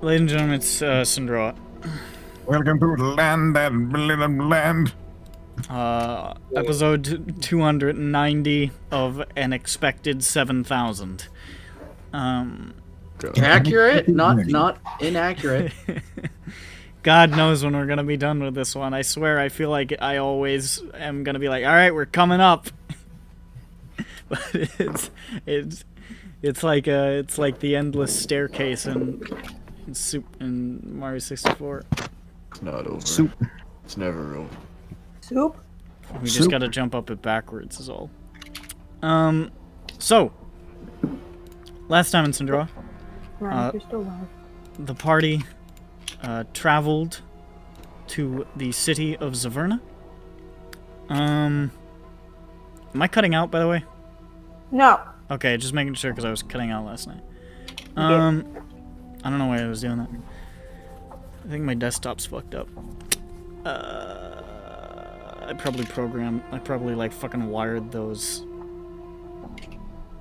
Ladies and gentlemen, it's SINDROA. Welcome to the land, that land. Episode 290 of an expected 7,000. Accurate, not inaccurate. God knows when we're gonna be done with this one. I swear, I feel like I always am gonna be like, all right, we're coming up. But it's like the endless staircase in Mario 64. It's not over. Soup. It's never over. Soup? We just gotta jump up it backwards is all. So last time in SINDROA, You're still alive. the party traveled to the city of Zaverna. Am I cutting out, by the way? No. Okay, just making sure because I was cutting out last night. I don't know why I was doing that. I think my desktop's fucked up. I probably like fucking wired those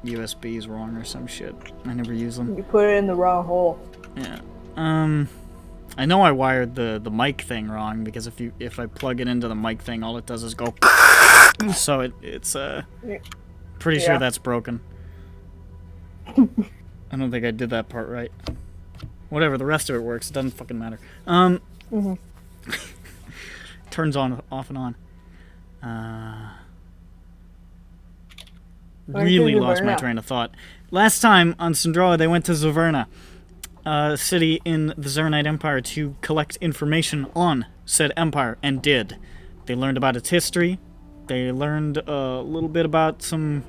USBs wrong or some shit. I never use them. You put it in the wrong hole. Yeah. I know I wired the mic thing wrong because if I plug it into the mic thing, all it does is go. So it's pretty sure that's broken. I don't think I did that part right. Whatever, the rest of it works. It doesn't fucking matter. Turns on, off and on. Really lost my train of thought. Last time on SINDROA, they went to Zaverna, a city in the Zernite Empire, to collect information on said empire, and did. They learned about its history. They learned a little bit about some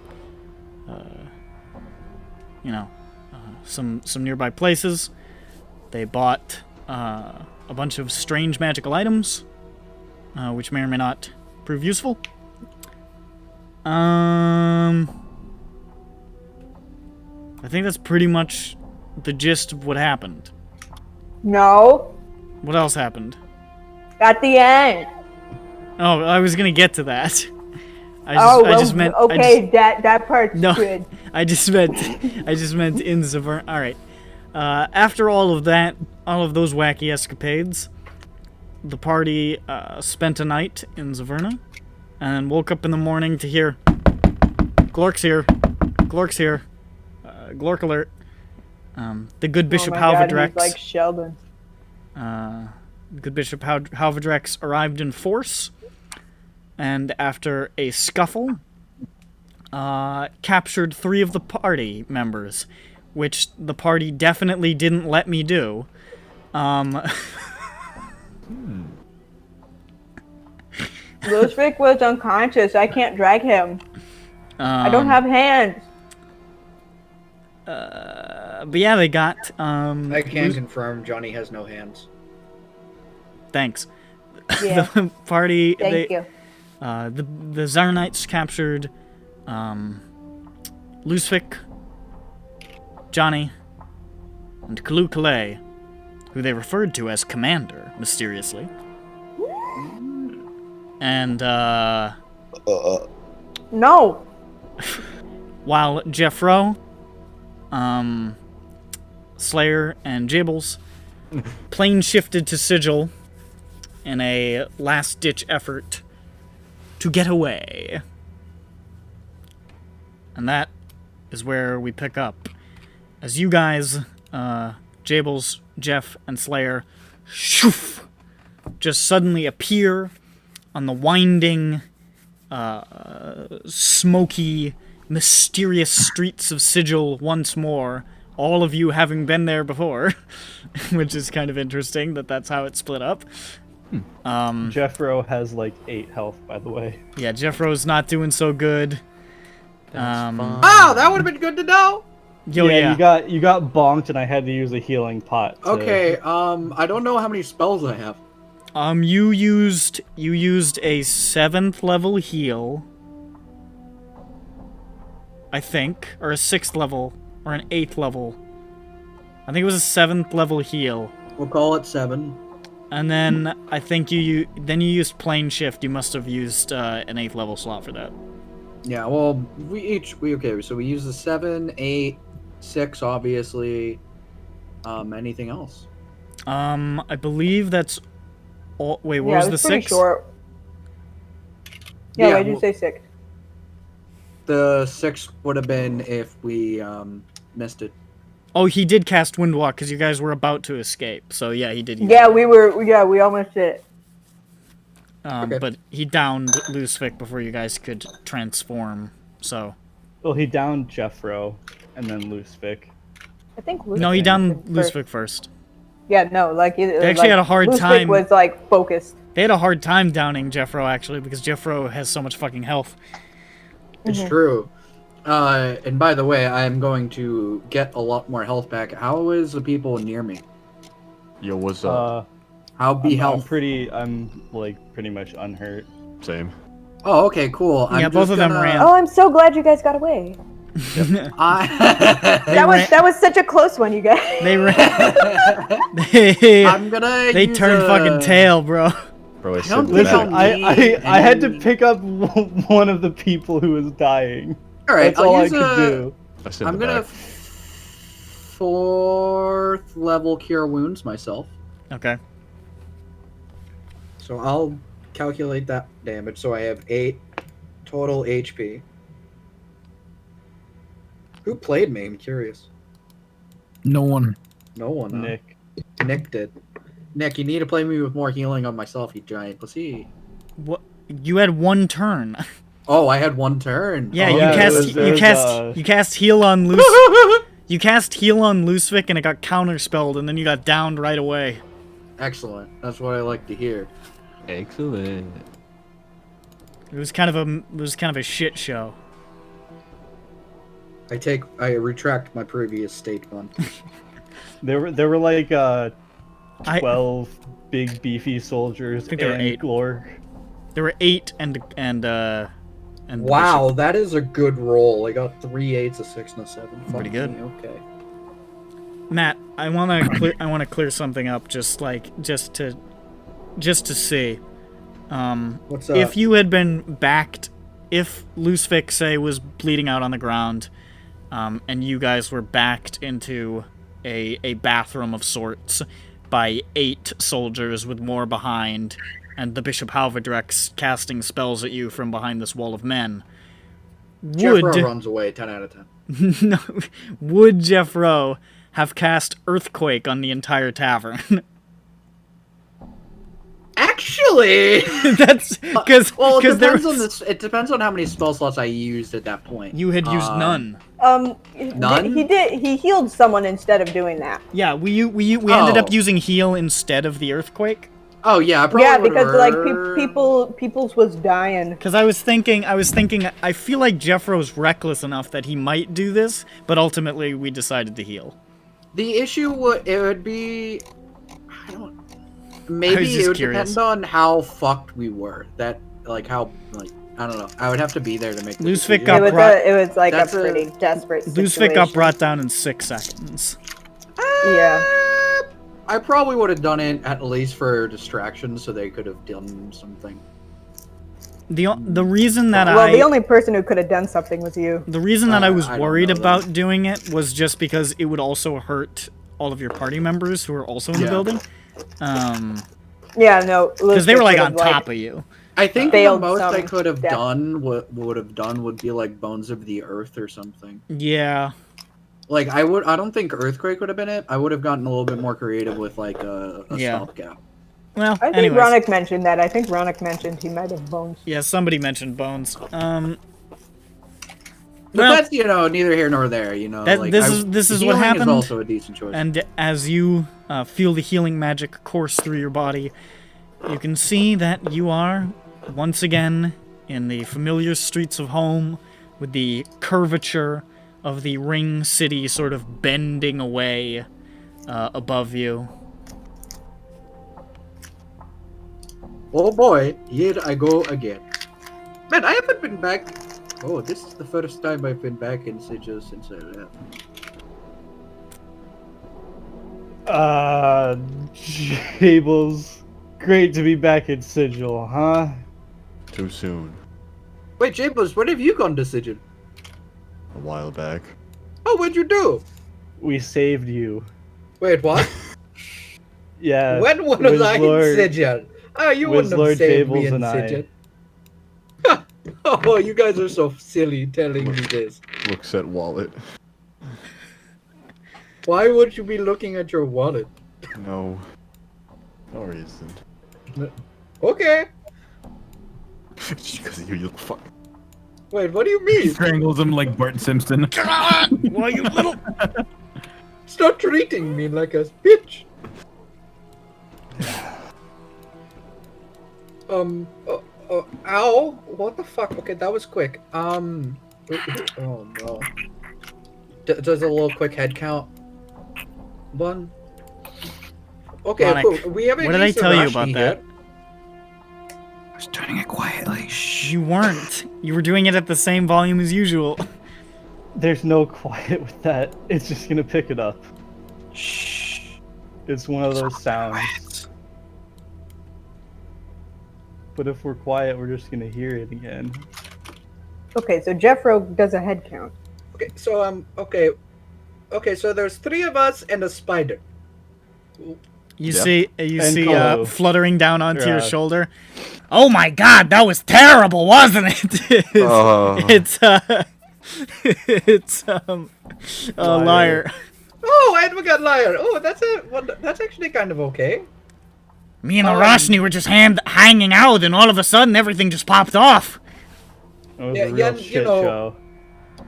nearby places. They bought a bunch of strange magical items, which may or may not prove useful. I think that's pretty much the gist of what happened. No. What else happened? At the end. Oh, I was gonna get to that. I just meant. That part's good. I just meant in Zaverna. All right. After all of that, all of those wacky escapades, the party spent a night in Zaverna, and woke up in the morning to hear, "Glork's here, Glork's here, Glork alert." The good Bishop Halvadrex. He's like Sheldon. Good Bishop Halvadrex arrived in force, and after a scuffle, captured 3 of the party members, which the party definitely didn't let me do. Ludwig was unconscious. I can't drag him. I don't have hands. But yeah, they got. I can confirm Johnny has no hands. Thanks. Yeah. The party. Thank you. The Zarnites captured Lusvik, Johnny, and Kalu Kalei, who they referred to as Commander, mysteriously. And, No. while Jeffro, Slayer, and Jables plane shifted to Sigil in a last-ditch effort to get away. And that is where we pick up. As you guys, Jables, Jeff, and Slayer, shoof, just suddenly appear on the winding, smoky, mysterious streets of Sigil once more, all of you having been there before, which is kind of interesting that that's how it split up. Jeffro has like 8 health, by the way. Yeah, Jeffro's not doing so good. Oh, that would have been good to know. Yeah. You got bonked, and I had to use a healing pot. Okay, I don't know how many spells I have. You used a 7th level heal, I think, or a 6th level, or an 8th level. I think it was a 7th level heal. We'll call it 7. And then I think you used plane shift. You must have used an 8th level slot for that. Yeah, well, so we use the 7, 8, 6, obviously. Anything else? I believe that's all. Wait, what Yeah, was it the was pretty 6? short. Yeah, why did you say 6? The 6 would have been if we missed it. Oh, he did cast Windwalk because you guys were about to escape. So yeah, he did use Yeah, it. we almost did it. Okay. But he downed Lucific before you guys could transform, so... Well, he downed Jeffro, and then Lucific. I think No, he Lucific downed was first. Lucific first. Yeah, no, like They actually had a hard Lucific time. was like focused. They had a hard time downing Jeffro, actually, because Jeffro has so much fucking health. It's true. And by the way, I'm going to get a lot more health back. How is the people near me? Yo, what's up? How be I'm health? I'm like pretty much unhurt. Same. Oh, okay, cool. Yeah, both of them ran. Oh, I'm so glad you guys got away. That was such a close one, you guys. They ran. I'm gonna. They use turned fucking tail, bro. Bro, I don't said think Listen, I'll I had to pick up one of the people who was dying. All right, That's all I use could do. I'm gonna 4th level cure wounds myself. Okay. So I'll calculate that damage. So I have 8 total HP. Who played me? I'm curious. No one. No one. Huh? Nick. Nick did. Nick, you need to play me with more healing on myself, you giant pussy. What? You had one turn. Oh, I had one turn. Yeah, Oh, you yeah, cast you cast heal on you cast heal on Lucific and it got counterspelled and then you got downed right away. Excellent. That's what I like to hear. Excellent. It was kind of a shit show. I retract my previous statement. There were like 12 I- big beefy soldiers think there were and 8. Glork. There were 8 and Wow, that is a good roll. I got 3 8s, a 6, and a 7. Pretty Fuck good. me, okay. Matt, I want to clear something up just to see. What's up? If you had been backed, if Lucific, say, was bleeding out on the ground, and you guys were backed into a bathroom of sorts by 8 soldiers with more behind, and the Bishop Halvadrex casting spells at you from behind this wall of men, Jeffro runs away 10 out of 10. no, would Jeffro have cast Earthquake on the entire tavern? Actually, That's because it there depends on it depends on how many spell slots I used at that point. you had used none. None? He healed someone instead of doing that. Yeah, we ended up Oh. using heal instead of the earthquake. Oh yeah, I probably Yeah, would've because like heard- people's was dying. Because I was thinking, I feel like Jeffro's reckless enough that he might do this, but ultimately we decided to heal. The issue would be, I don't. Maybe just it would curious. depend on how fucked we were. That how I don't know. I would have to be there to make. the Lucific decision. got It was like That's a a- pretty desperate Lucific situation. got brought down in 6 seconds. Yeah. I probably would have done it at least for distraction, so they could have done something. The reason that Well, the only person who could have done something was you. the reason that I was I don't worried know that. about doing it was just because it would also hurt all of your party members who are also in the Yeah. building. Yeah, no. Because they were like on top of you. I think the failed most I some could have death. done would be like Bones of the Earth or something. Yeah. Like I don't think Earthquake would have been it. I would have gotten a little bit more creative with like a Yeah. stopgap. Well, I think anyways. Ronick mentioned that. I think Ronick mentioned he might have bones. Yeah, somebody mentioned bones. But Well, that's neither here nor there. That- like, this is what healing happened. Is also a decent choice. And as you feel the healing magic course through your body, you can see that you are once again in the familiar streets of home, with the curvature of the ring city sort of bending away above you. Oh boy, here I go again. Man, I haven't been back. Oh, this is the first time I've been back in Sigil since I left. Jables, great to be back in Sigil, huh? Too soon. Wait, James, when have you gone to Sigil? A while back. Oh, what'd you do? We saved you. Wait, what? Yeah. When was I in Wizlord- Sigil? Oh, you wouldn't have Wizlord, saved me Fables, in and I. Sigil. Oh, you guys are so silly telling me this. Looks at wallet. Why would you be looking at your wallet? No. No reason. Okay. Just because you look fuck. Wait, what do you He mean? strangles him like Bart Simpson. Well, you little. Stop treating me like a bitch. Ow! What the fuck? Okay, that was quick. Oh no. Does a little quick head count? 1. Okay, Ronick, cool. We haven't what did I used tell you Arashi about yet. that? I was turning it quietly. Shh. You weren't. You were doing it at the same volume as usual. There's no quiet with that. It's just gonna pick it up. Shh. It's one of those sounds. Quiet. But if we're quiet, we're just gonna hear it again. Okay, so Jeffro does a head count. Okay, so okay. Okay, so there's 3 of us and a spider. You Yeah. see And Colo. fluttering down onto your Yeah. shoulder. Oh my god, that was terrible, wasn't it? It's it's a liar. Oh, I forgot liar. Oh, that's actually kind of okay. Me and Arashni were just hanging out, and all of a sudden everything just popped off. It was Yeah, a real yeah, you shit know- show.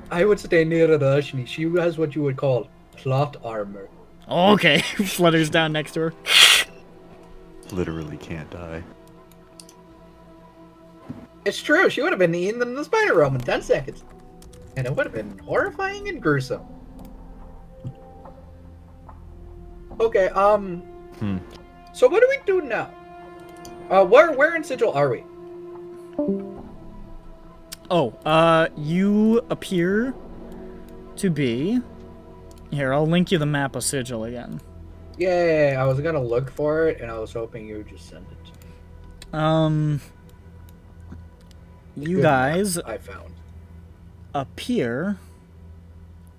I would stay near Rashni. She has what you would call plot armor. Okay, flutters down next to her. Literally can't die. It's true. She would have been eaten in the spider realm in 10 seconds. And it would have been horrifying and gruesome. Okay, So what do we do now? Where in Sigil are we? Oh, you appear to be... Here, I'll link you the map of Sigil again. Yeah, I was gonna look for it, and I was hoping you would just send it to me. You Good guys map I found. appear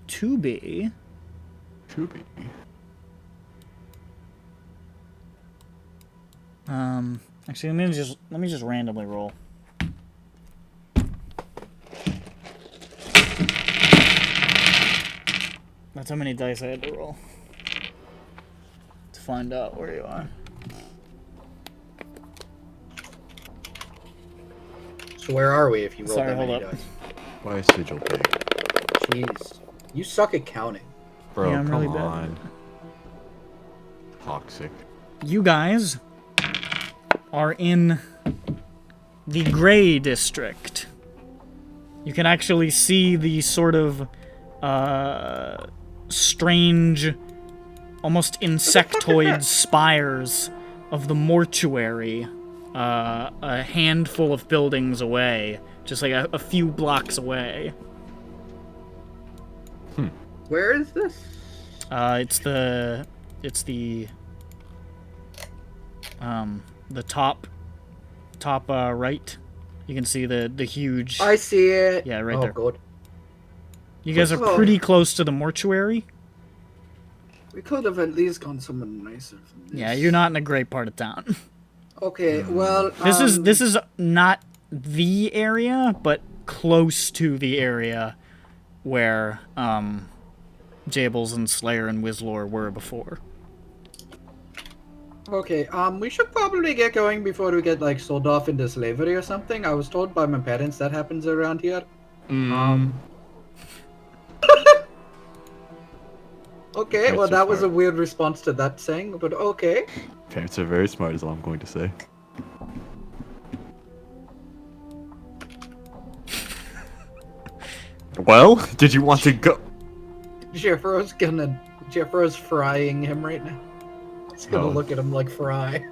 to be... Should be. Actually, let me just randomly roll. That's how many dice I had to roll to find out where you are. So where are we if you roll Sorry, that hold many up. dice? Why is Sigil big? Jeez. You suck at counting. Bro, Yeah, I'm come really bad. on. Toxic. You guys are in the Gray District. You can actually see the sort of strange, almost insectoid spires of the mortuary a handful of buildings away, just like a few blocks away. Where is this? It's the top right. You can see the huge. I see it. Yeah, right oh, there. good. You guys are Oh. pretty close to the mortuary. We could have at least gone somewhere nicer than this. Yeah, you're not in a great part of town. Okay, well, This is not the area, but close to the area where Jables and Slayer and Wizlor were before. Okay, we should probably get going before we get, like, sold off into slavery or something. I was told by my parents that happens around here. Okay, Parents well, are that was a smart. weird response to that saying, but okay. Parents are very smart, is all I'm going to say. Well, did you want to go? Jeffro's frying him right now. He's gonna Oh. look at him like fry.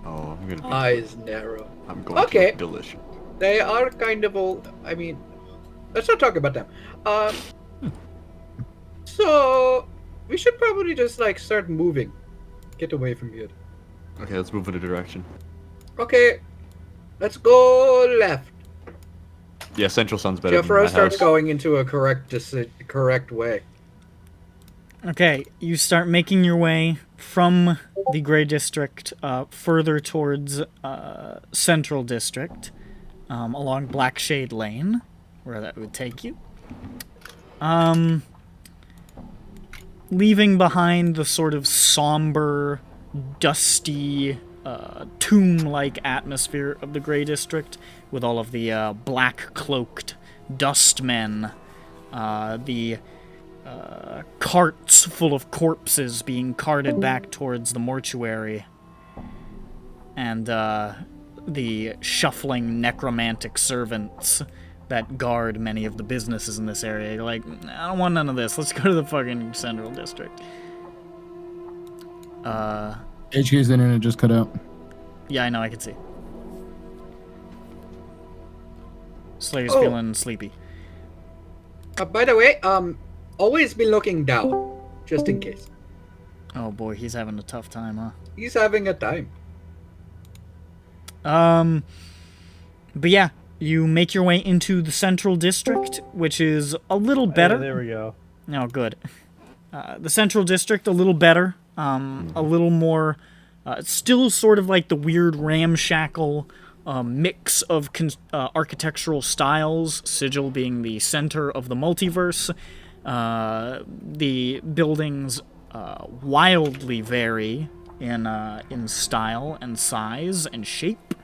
Oh, I'm gonna. Eyes narrow. I'm going Okay. to look delicious. They are kind of old. I mean, let's not talk about them. So we should probably just like start moving. Get away from here. Okay, let's move in a direction. Okay, let's go left. Yeah, Central sounds better than Jeffro my starts house. going into a correct way. Okay, you start making your way from the Gray District further towards Central District along Blackshade Lane, where that would take you. Leaving behind the sort of somber, dusty, tomb-like atmosphere of the Gray District, with all of the black-cloaked dustmen, the carts full of corpses being carted back towards the mortuary, and the shuffling necromantic servants that guard many of the businesses in this area. You're like, I don't want none of this. Let's go to the fucking Central District. HK's internet just cut out. Yeah, I know, I can see. Slayer's feeling sleepy. By the way, always be looking down, just in case. Oh boy, he's having a tough time, huh? He's having a time. But yeah, you make your way into the Central District, which is a little better. There we go. Oh, good. The Central District, a little better. A little more... it's still sort of like the weird ramshackle mix of architectural styles, Sigil being the center of the multiverse. The buildings wildly vary in style and size and shape,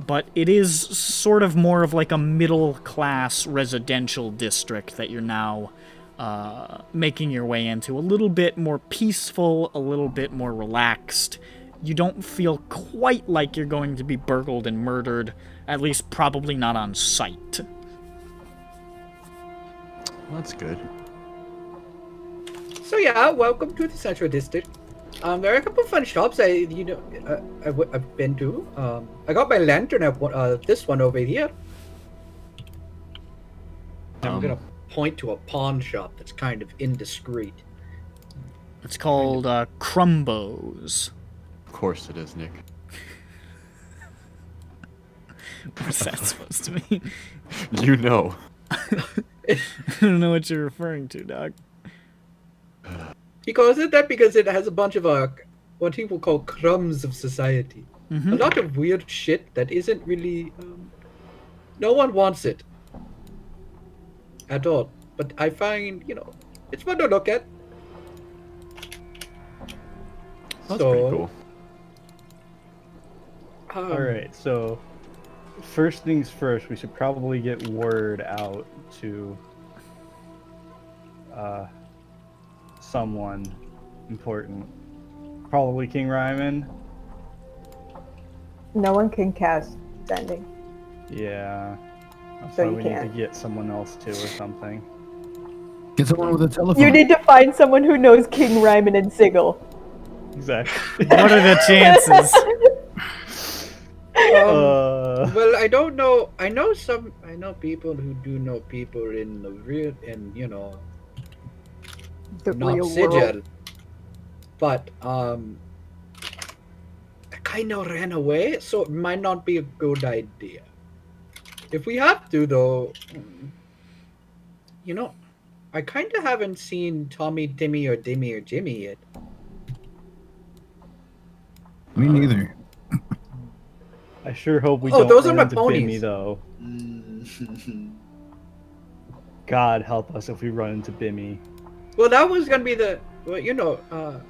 but it is sort of more of like a middle-class residential district that you're now making your way into. A little bit more peaceful, a little bit more relaxed. You don't feel quite like you're going to be burgled and murdered, at least probably not on sight. Well, that's good. So yeah, welcome to the Central District. There are a couple of fun shops I've been to. I got my lantern at this one over here. I'm gonna point to a pawn shop that's kind of indiscreet. It's called Crumbos. Of course it is, Nick. What's that supposed to mean? You know. I don't know what you're referring to, dog. He calls it that because it has a bunch of what people call crumbs of society. Mm-hmm. A lot of weird shit that isn't really... no one wants it. At all. But I find, it's fun to look at. That's pretty cool. Alright, so first things first, we should probably get word out to someone important. Probably King Ryman. No one can cast sending. Yeah. That's So why you we can't. need to get someone else too or something. Get someone with a telephone. You need to find someone who knows King Ryman and Sigil. Exactly. What are the chances? Well, I don't know. I know people who do know people in the real, The not real Sigil. world. But, I kind of ran away, so it might not be a good idea. If we have to, though, I kind of haven't seen Tommy, Timmy, or Dimmy, or Jimmy yet. Me neither. I sure hope we Oh, don't those are run my into ponies. Bimmy though. God help us if we run into Bimmy. Well, that was gonna be the... Well,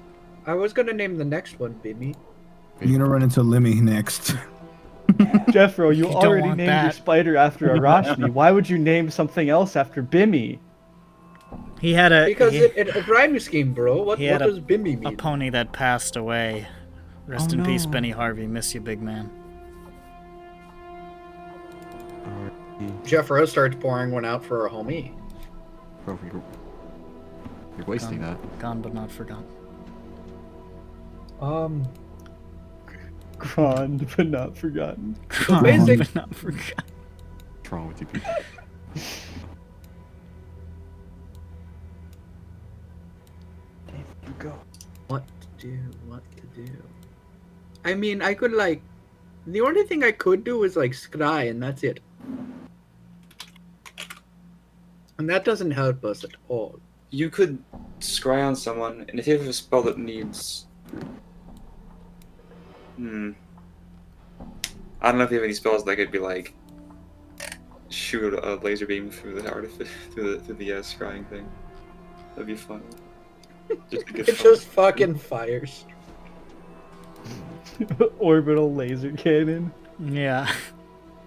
I was gonna name the next one Bimmy. You're gonna run into Limmy next. Jeffro, you don't already want named your that. spider after Arashni. Why would you name something else after Bimmy? He had a Because it rhyme scheme, bro. What he had does Bimmy a mean? pony that passed away. Rest Oh, in peace, no. Benny Harvey. Miss you, big man. Jeff Rose starts pouring one out for a homie. Bro, you're wasting that. Gone but not forgotten. Grand but not forgotten. Gone basic- but not forgotten. What's wrong with you people? What to do? I mean, I could the only thing I could do is scry, and that's it. And that doesn't help us at all. You could scry on someone, and if you have a spell that needs... I don't know if you have any spells that could be like shoot a laser beam through the artifice through the scrying thing. That'd be fun. Just to get It fun. just fucking fires. Orbital laser cannon. Yeah.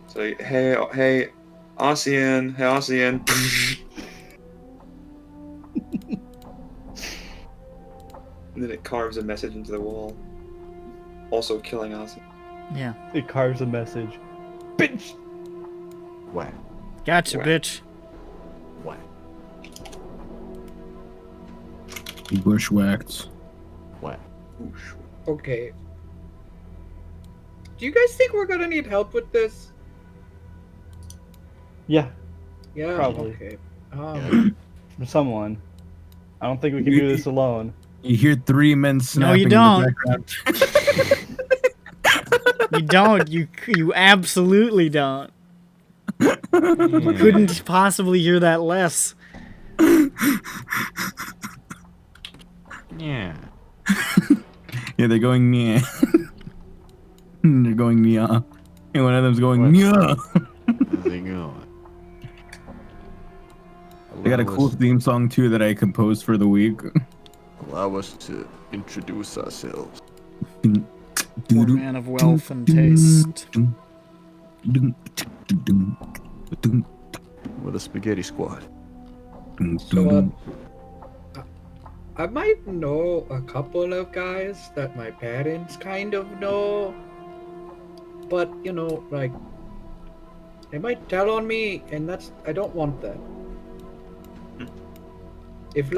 It's like, hey, Ossian, hey, Ossian. And then it carves a message into the wall. Also killing Ossian. Yeah. It carves a message. Bitch! Whack. Gotcha, Whack. bitch. Whack. He bushwhacked. Whack. Oosh. Okay. Do you guys think we're gonna need help with this? Yeah, Yeah. Probably. Okay. from someone. I don't think we can do this alone. You hear 3 men snapping you in don't. the background. You don't. You absolutely don't. You couldn't possibly hear that less. Yeah. Yeah, they're going yeah. They're going yeah. And one of them's going What? yeah. How's it going? I got a Allow cool us- theme song too that I composed for the week. Allow us to introduce ourselves. Poor man of wealth and taste. We're the Spaghetti Squad. So, I might know a couple of guys that my parents kind of know, but you know, like they might tell on me, and I don't want that. If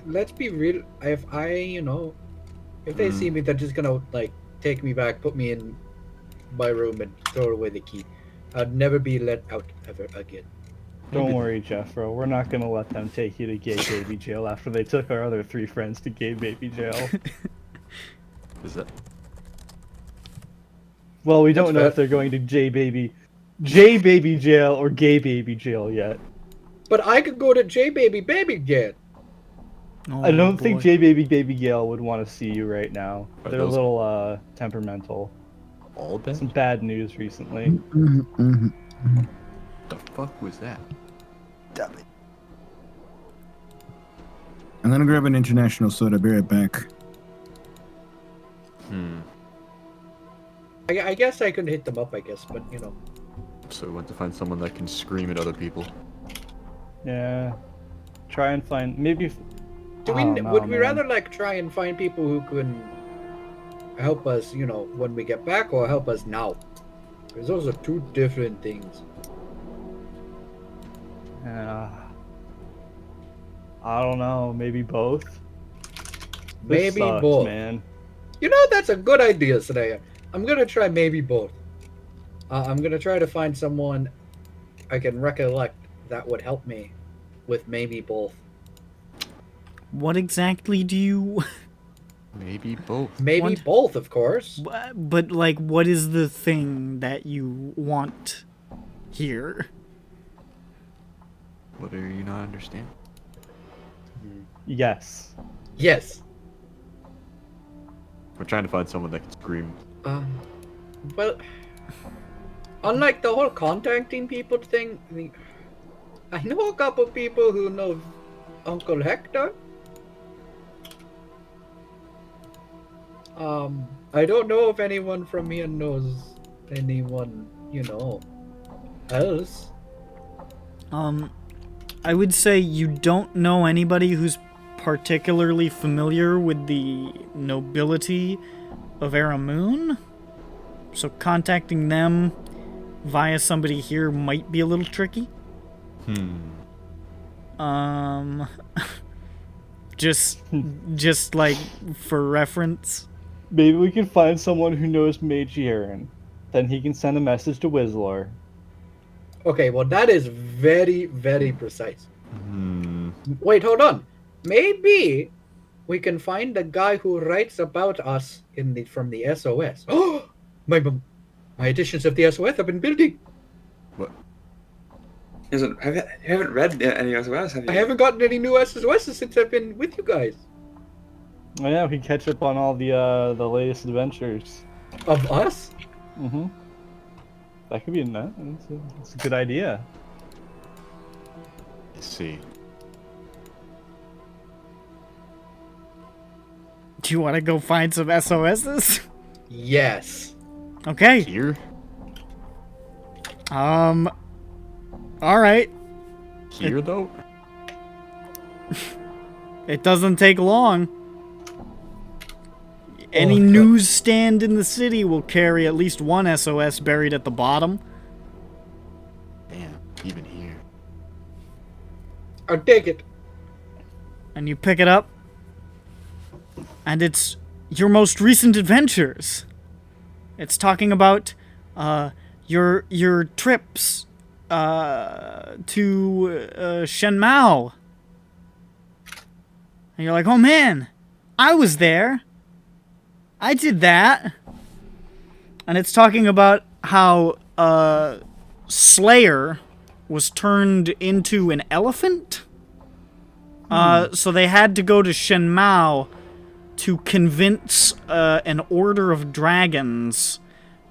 let's be real, if they see me, they're just gonna like take me back, put me in my room, and throw away the key. I'd never be let out ever again. Don't worry, Jeffro. We're not gonna let them take you to gay baby jail after they took our other 3 friends to gay baby jail. Is that? Well, we don't That's know fair. if they're going to J baby jail or gay baby jail yet. But I could go to J baby jail. Oh, I don't think boy. J baby jail would want to see you right now. Are They're a those- little temperamental. All bad? Some bad news recently. The fuck was that? Damn it. I'm gonna grab an international soda. Be right back. I guess I could hit them up. I guess, but you know. So we went to find someone that can scream at other people. Yeah. Try and find maybe. Do we? I don't know, Would we man. rather like try and find people who can help us, you know, when we get back, or help us now? Because those are 2 different things. I don't know. Maybe both. This Maybe sucks, both. man. You know, that's a good idea, Saraya. I'm gonna try maybe both. I'm gonna try to find someone I can recollect that would help me with maybe both. What exactly do you... Maybe both. Maybe What? both, of course. But, like, what is the thing that you want here? What are you not understanding? Yes. Yes. We're trying to find someone that can scream. Well, unlike the whole contacting people thing, I know a couple people who know Uncle Hector. I don't know if anyone from here knows anyone, you know, else. I would say you don't know anybody who's particularly familiar with the nobility of Aramoon, so contacting them via somebody here might be a little tricky. Just like for reference. Maybe we can find someone who knows Mage Aaron. Then he can send a message to Whistler. Okay, well that is very, very precise. Wait, hold on. Maybe we can find the guy who writes about us from the SOS. Oh, my editions of the SOS have been building. What? You haven't read any SOS, have you? I haven't gotten any new SOSs since I've been with you guys. Oh yeah, we can catch up on all the latest adventures. Of us? Mm-hmm. That could be that's a good idea. Let's see. Do you want to go find some SOSs? Yes. Okay. Here? All right. Here, though? It doesn't take long. Any God. newsstand in the city will carry at least one SOS buried at the bottom. Damn, even here. I'll take it. And you pick it up. And it's your most recent adventures. It's talking about your trips to Shenmao. And you're like, oh man, I was there. I did that. And it's talking about how Slayer was turned into an elephant. So they had to go to Shenmao to convince an order of dragons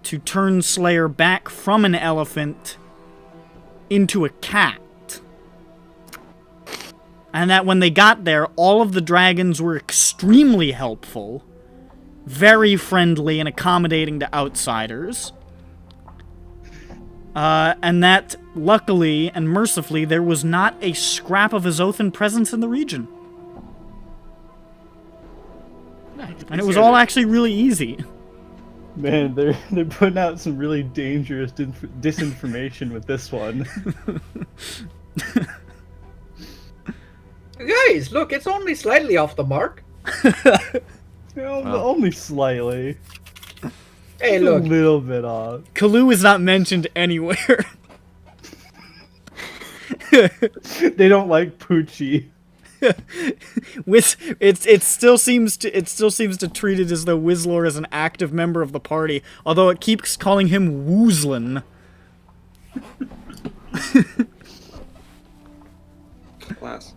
to turn Slayer back from an elephant into a cat. And that when they got there, all of the dragons were extremely helpful, very friendly and accommodating to outsiders. And that, luckily and mercifully, there was not a scrap of Azothan presence in the region. And it was all actually really easy. Man, they're putting out some really dangerous disinformation with this one. Guys, look, it's only slightly off the mark. Only slightly. Hey, A look. little bit off. Kalu is not mentioned anywhere. They don't like Poochie. It still seems to treat it as though Wizlor is an active member of the party, although it keeps calling him Woozlin. Class.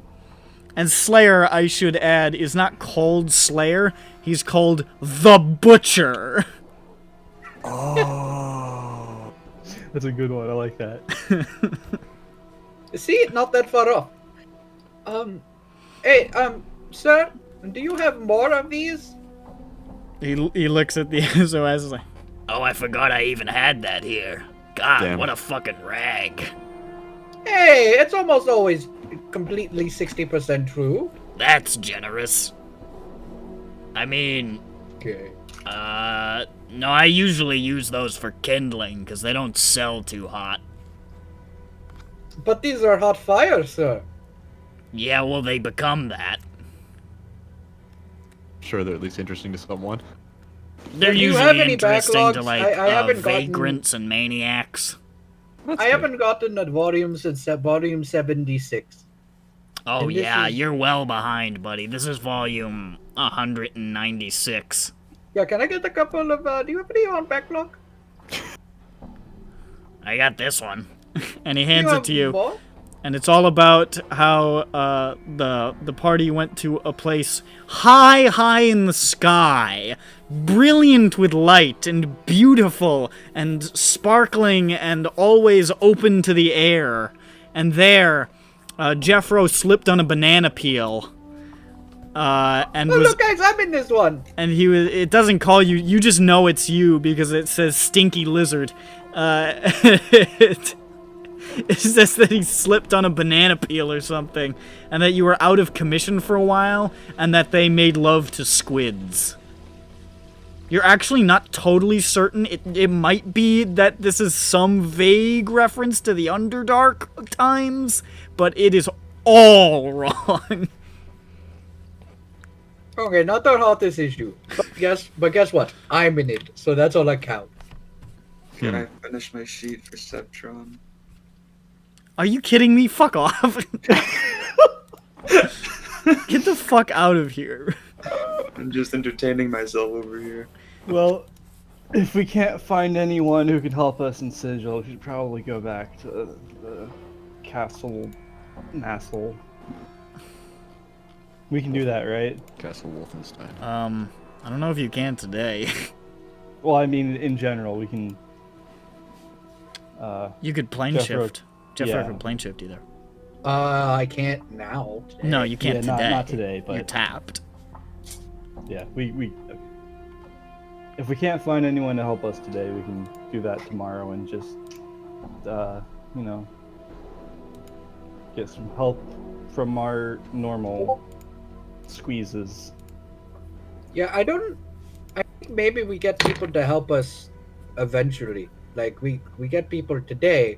And Slayer, I should add, is not called Slayer. He's called the Butcher. Oh. That's a good one. I like that. See, not that far off. Hey, sir, do you have more of these? He looks at the SOS like, Oh, I forgot I even had that here. God, Damn. what a fucking rag. Hey, it's almost always completely 60% true. That's generous. I mean, Okay. no, I usually use those for kindling, because they don't sell too hot. But these are hot fire, sir. Yeah, well, they become that. Sure, they're at least interesting to someone. They're Do you have usually any interesting to, backlogs? like, I haven't gotten- vagrants and maniacs. I haven't gotten that volume since volume 76. Oh, And this yeah, is- you're well behind, buddy. This is volume 196. Yeah, can I get a couple of, do you have any on backlog? I got this one. and he Do hands have it to you. more? And it's all about how the party went to a place high in the sky, brilliant with light and beautiful and sparkling and always open to the air. And there, Jeffro slipped on a banana peel. And Oh, was look, guys, I'm in this one. and he was. It doesn't call you. You just know it's you because it says Stinky Lizard. It says that he slipped on a banana peel or something, and that you were out of commission for a while, and that they made love to squids. You're actually not totally certain. It might be that this is some vague reference to the Underdark times, but it is all wrong. Okay, not the hottest issue. But guess what? I'm in it, so that's all that counts. Can I finish my sheet for Septron? Are you kidding me? Fuck off. Get the fuck out of here. I'm just entertaining myself over here. Well, if we can't find anyone who can help us in Sigil, we should probably go back to the Castle Nassel. We can do that, right? Castle Wolfenstein. I don't know if you can today. Well, I mean, in general, we can. You could plane Jeffro- shift. Jeffro yeah. could plane shift either. I can't now. Today. No, you can't Yeah, today. not today, but You're tapped. yeah, we. If we can't find anyone to help us today, we can do that tomorrow and just, you know, get some help from our normal squeezes. Yeah, I think maybe we get people to help us eventually. Like we get people today,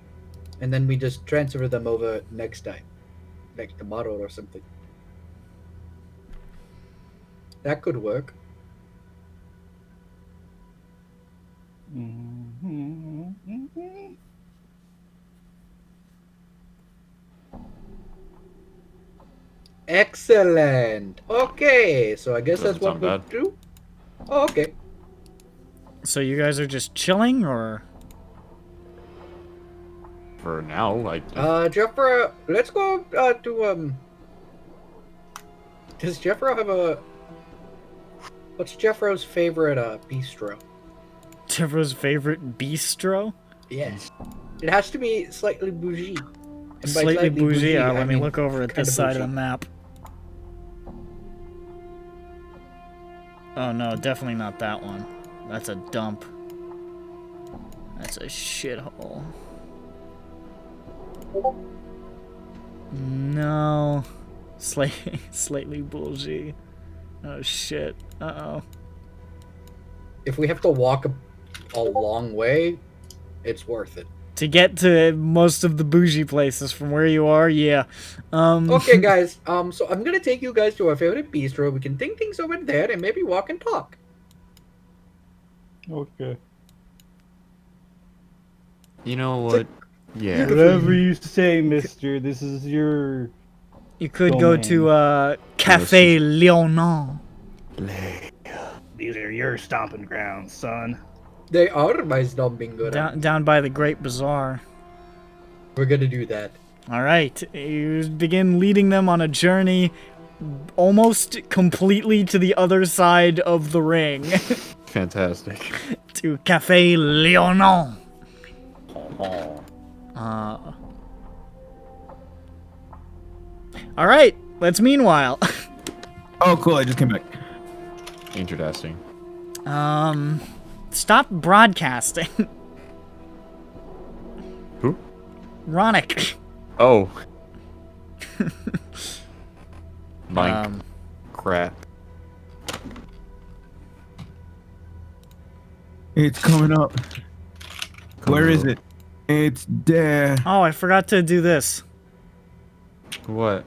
and then we just transfer them over next time, like tomorrow or something. That could work. Excellent. Okay, so I guess Doesn't that's what sound we'll bad. do. Oh, okay. So you guys are just chilling, or For now, like. Jeffro, let's go to Does Jeffro have a? What's Jeffro's favorite bistro? Jeffro's favorite bistro? Yes, it has to be slightly bougie. And by Slightly bougie. I Let me mean look over at kinda this side of the bougie. map. Oh no, definitely not that one. That's a dump. That's a shithole. No. Slightly bougie. Oh shit. Uh-oh. If we have to walk a long way, it's worth it. To get to most of the bougie places from where you are, yeah. Okay, guys. So I'm gonna take you guys to our favorite bistro. We can think things over there and maybe walk and talk. Okay. You know what? Yeah. Whatever you say, mister. This is your. You could go to Cafe Léonin. These are your stomping grounds, son. They are my stomping ground. Down by the Great Bazaar. We're gonna do that. All right, you begin leading them on a journey almost completely to the other side of the ring. Fantastic. To Cafe Léonin. All right, let's meanwhile. Oh, cool. I just came back. Interesting. Stop broadcasting. Who? Ronick. Oh. Mike. Crap. It's coming up. Where is it? It's there. Oh, I forgot to do this. What?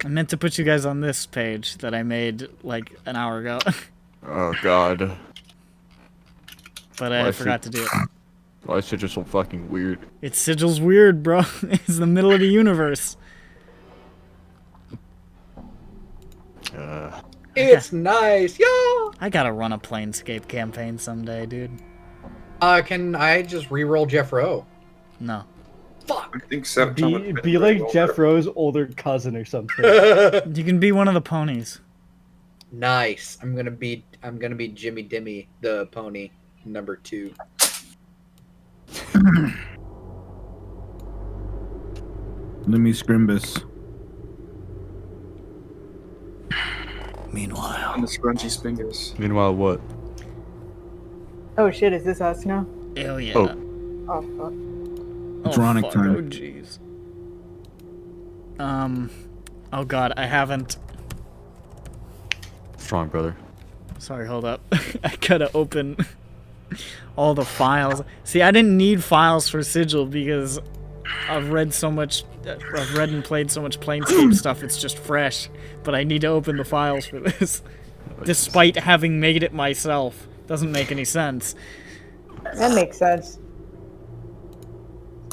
I meant to put you guys on this page that I made like an hour ago. Oh god. But I forgot to do it. Why is it just so fucking weird? Its sigil's weird, bro. It's the middle of the universe. It's nice, yo. I gotta run a Planescape campaign someday, dude. Can I just re-roll Jeffro? No. Fuck. I think September. Be like Jeff Rowe's older cousin or something. You can be one of the ponies. Nice. I'm gonna be Jimmy Dimmy, the pony, number 2. Let me Scrimbus. Meanwhile. And the scrunchy fingers. Meanwhile, what? Oh shit, is this us now? Hell yeah. Oh. Oh fuck. It's Ronick fuck. time. Oh jeez. Oh god, I haven't. Strong, brother. Sorry, hold up. I gotta open all the files. See, I didn't need files for Sigil because I've read and played so much Planescape stuff, it's just fresh. But I need to open the files for this. Despite having made it myself. Doesn't make any sense. That makes sense.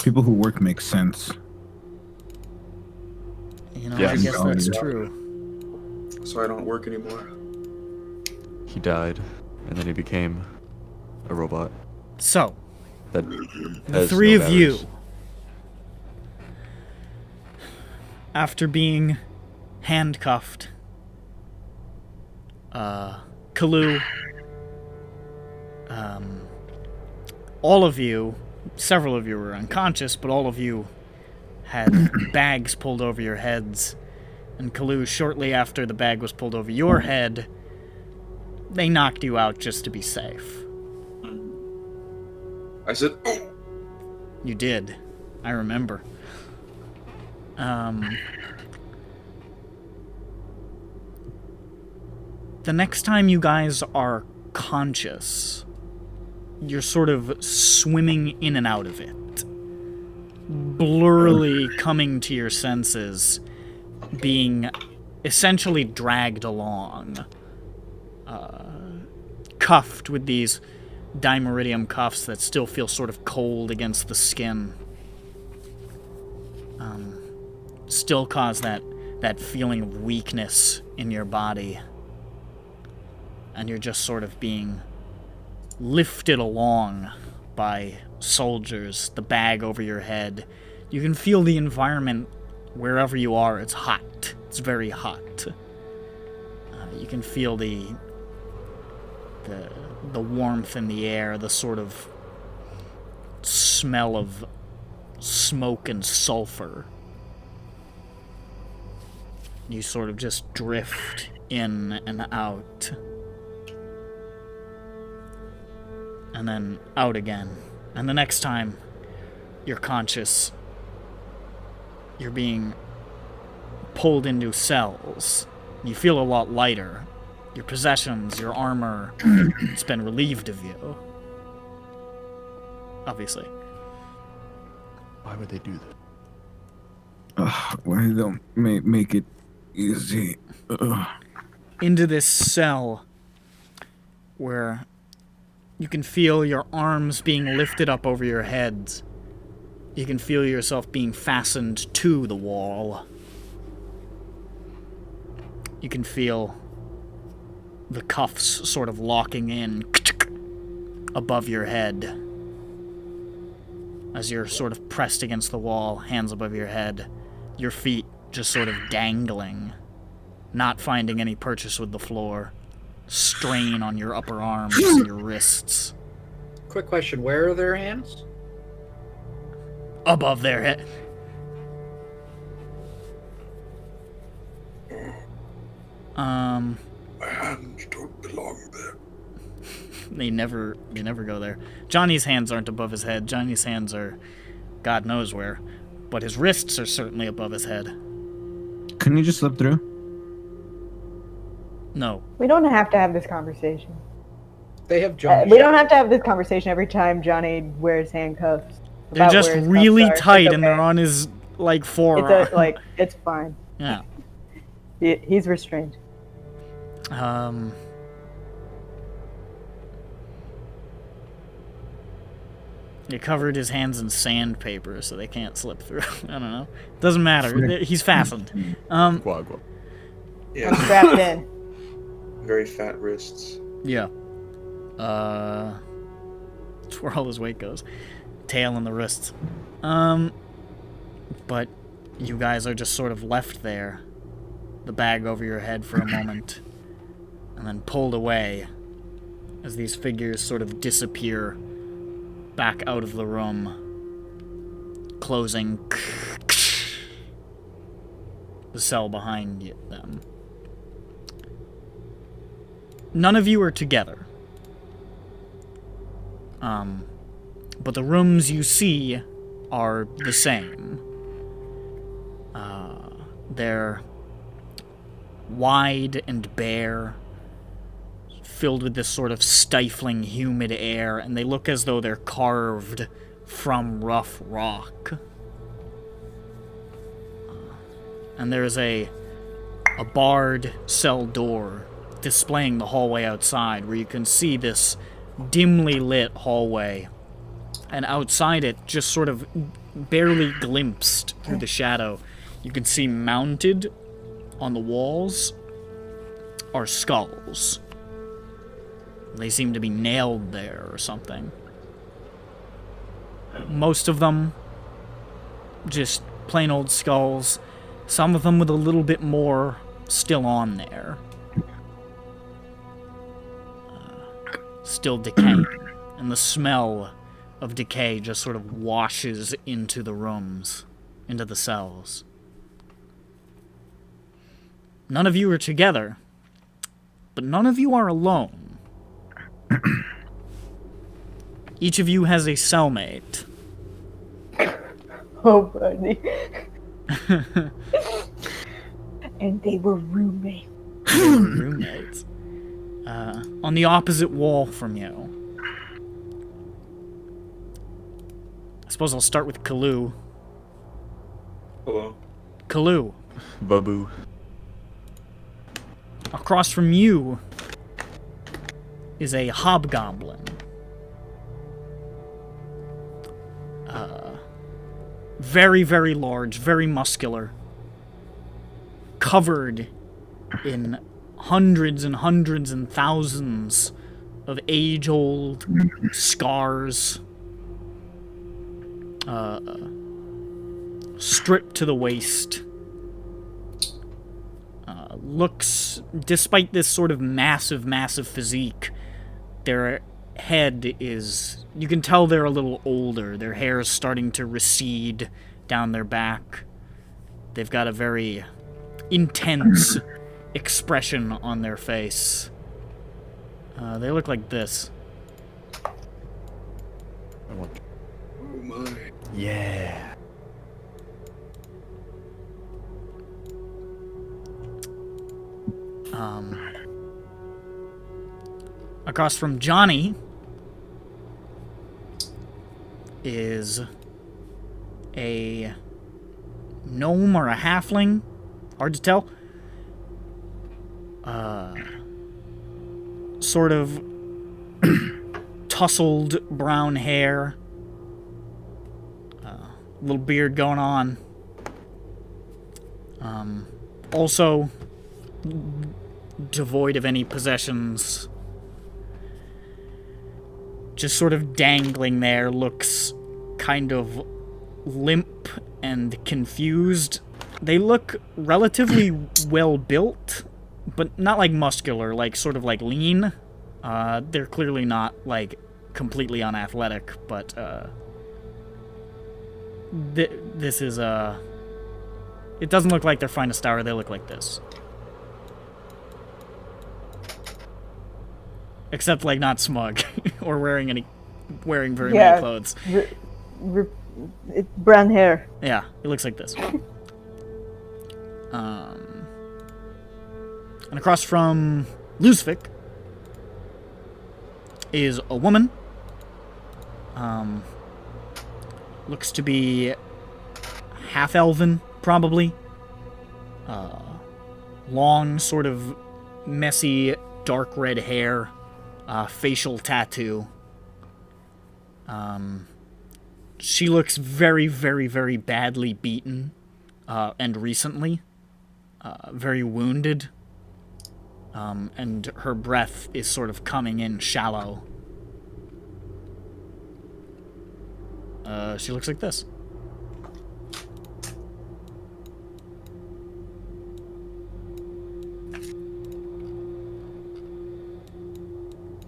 People who work make sense. You know, Yeah, I guess that's yeah. true. So I don't work anymore. He died, and then he became a robot. So, That the has three no of you batteries. after being handcuffed, Kalu, all of you, several of you were unconscious, but all of you had bags pulled over your heads. And Kalu, shortly after the bag was pulled over your head, they knocked you out just to be safe. I said, oh! You did. I remember. The next time you guys are conscious, you're sort of swimming in and out of it. Blurrily coming to your senses, being essentially dragged along. Cuffed with these dimeridium cuffs that still feel sort of cold against the skin. Still cause that feeling of weakness in your body. And you're just sort of being lifted along by soldiers, the bag over your head. You can feel the environment wherever you are. It's hot. It's very hot. You can feel the warmth in the air, the sort of smell of smoke and sulfur. You sort of just drift in and out. And then out again. And the next time you're conscious, you're being pulled into cells. You feel a lot lighter. Your possessions, your armor, it's been relieved of you. Obviously. Why would they do that? Why don't make it easy? Into this cell where you can feel your arms being lifted up over your heads. You can feel yourself being fastened to the wall. You can feel the cuffs sort of locking in above your head. As you're sort of pressed against the wall, hands above your head, your feet just sort of dangling, not finding any purchase with the floor. Strain on your upper arms and your wrists. Quick question, where are their hands? Above their head. My hands don't belong there. They never go there. Johnny's hands aren't above his head. Johnny's hands are God knows where. But his wrists are certainly above his head. Couldn't you just slip through? No. We don't have to have this conversation. They have Johnny. We don't have to have this conversation every time Johnny wears handcuffs. They're about just where his really cuffs are. tight It's and they're okay. on his, forearm. It's fine. Yeah. He's restrained. They covered his hands in sandpaper so they can't slip through. I don't know. Doesn't matter. He's fastened. Guagua. Yeah, I'm strapped in. very fat wrists. Yeah. That's where all his weight goes. Tail and the wrists. But you guys are just sort of left there. The bag over your head for a moment. And then pulled away as these figures sort of disappear back out of the room, closing the cell behind them. None of you are together. But the rooms you see are the same. They're wide and bare, filled with this sort of stifling, humid air, and they look as though they're carved from rough rock. And there's a barred cell door displaying the hallway outside, where you can see this dimly lit hallway, and outside it, just sort of barely glimpsed through the shadow, you can see mounted on the walls are skulls. They seem to be nailed there or something. Most of them just plain old skulls. Some of them with a little bit more still on there. Still decaying. And the smell of decay just sort of washes into the rooms, into the cells. None of you are together, but none of you are alone. Each of you has a cellmate. Oh, buddy. And they were roommates. Roommates. On the opposite wall from you. I suppose I'll start with Kalu. Hello. Kalu. Babu. Across from you is a hobgoblin. Very, very large, very muscular. Covered in hundreds and hundreds and thousands of age-old scars. Stripped to the waist. Looks, despite this sort of massive, massive physique, their head is, you can tell they're a little older. Their hair is starting to recede down their back. They've got a very intense expression on their face. They look like this. Oh my. Yeah. Across from Johnny is a gnome or a halfling. Hard to tell. Sort of tousled brown hair. Little beard going on. Also devoid of any possessions. Just sort of dangling there, looks kind of limp and confused. They look relatively well built, but not like muscular, like sort of like lean. They're clearly not like completely unathletic, but this is it doesn't look like their finest hour. They look like this. Except, like, not smug or wearing very many clothes. It's brown hair. Yeah, it looks like this. And across from Luzvik is a woman. Looks to be half-elven, probably. Long, sort of messy, dark red hair. Facial tattoo. She looks very, very, very badly beaten, and recently. Very wounded. And her breath is sort of coming in shallow. She looks like this.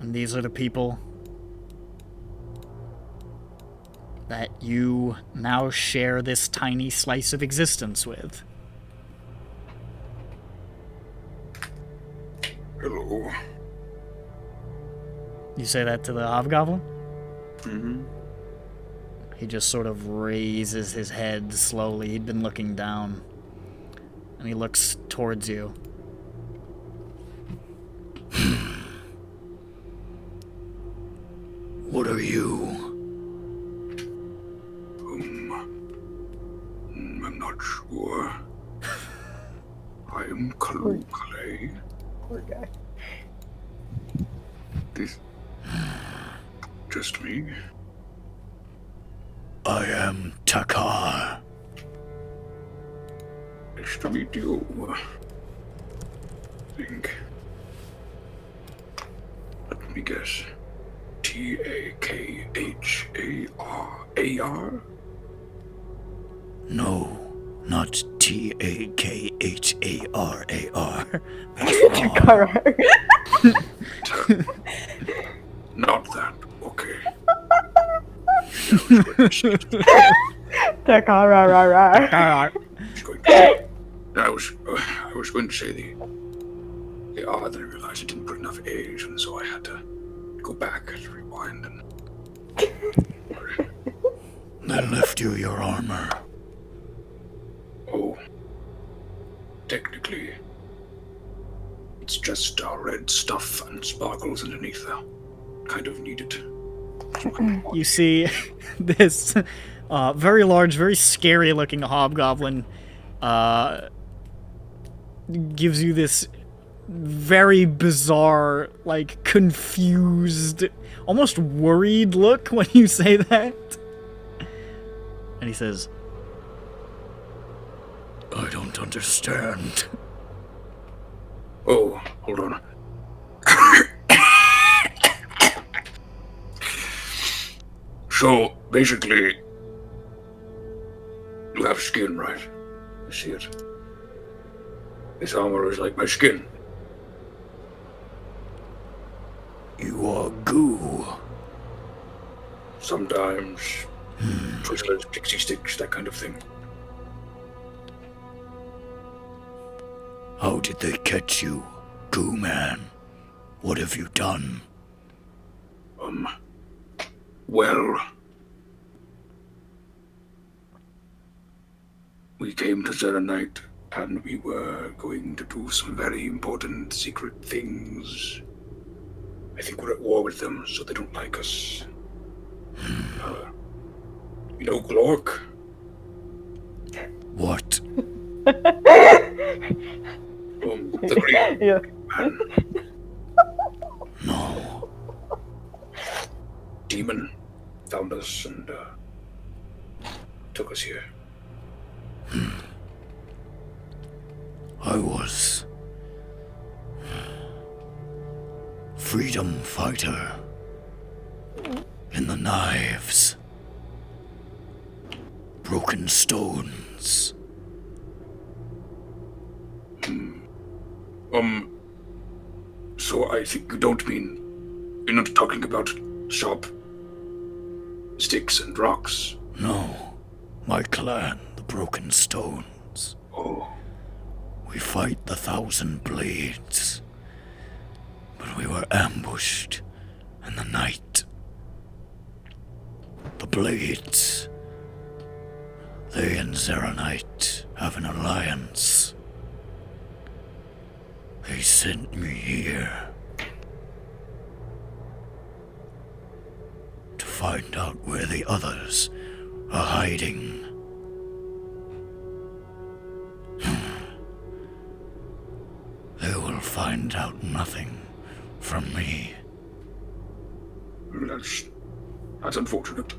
And these are the people that you now share this tiny slice of existence with. Hello. You say that to the hobgoblin? Mm-hmm. He just sort of raises his head slowly. He'd been looking down. And he looks towards you. What are you? I'm not sure. I am Kalu Clay. Poor guy. This. Just me. I am Takar. Nice to meet you. Think. Let me guess. Takhar? No, not Takharar. Takara. Not that. Okay. Takara. I was going to say the R, then I realized I didn't put enough A's, and so I had to go back and rewind and. They left you your armor. Oh. Technically, it's just red stuff and sparkles underneath there. Kind of needed. You see this very large, very scary-looking hobgoblin gives you this very bizarre, like, confused, almost worried look when you say that. And he says, I don't understand. Oh, hold on. So, basically, you have skin, right? I see it. This armor is like my skin. You are goo. Sometimes, Twizzlers, pixie sticks, that kind of thing. How did they catch you, Goo Man? What have you done? Well, we came to Serenite, and we were going to do some very important secret things. I think we're at war with them, so they don't like us. You know Glork? What? The green Yeah. man. No. Demon found us and took us here. I was... freedom fighter. In the knives. Broken stones. So I think you don't mean... You're not talking about sharp sticks and rocks? No. My clan, the Broken Stones. Oh. We fight the 1,000 blades. But we were ambushed in the night. The blades. They and Zeronite have an alliance. They sent me here to find out where the others are hiding. They will find out nothing from me. That's unfortunate.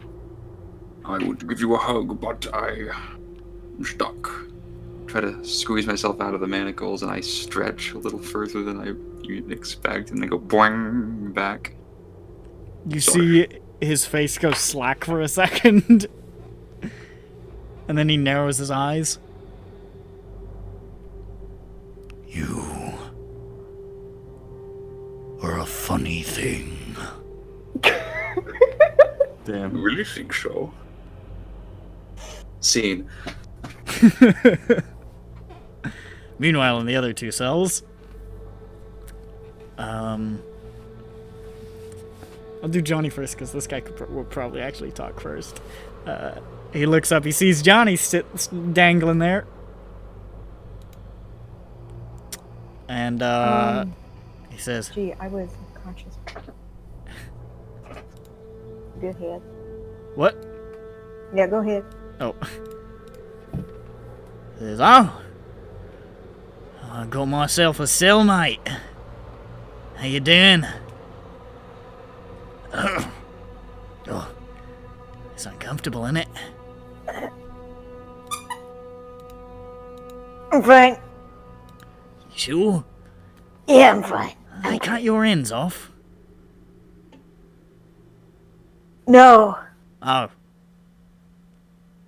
I would give you a hug, but I'm stuck. Try to squeeze myself out of the manacles, and I stretch a little further than you'd expect, and then go boing back. you see his face go slack for a second. And then he narrows his eyes. You are a funny thing. Damn. You really think so? Scene. Meanwhile, in the other two cells, I'll do Johnny first because this guy will probably actually talk first. He looks up, he sees Johnny dangling there, and he says, Gee, I was unconscious. Go ahead. "What?" Yeah, go ahead. Oh. Says, "Oh, I got myself a cellmate. How you doing?" Oh, it's uncomfortable, isn't it? I'm fine. You sure? Yeah, I'm fine. They cut your ends off. No. Oh.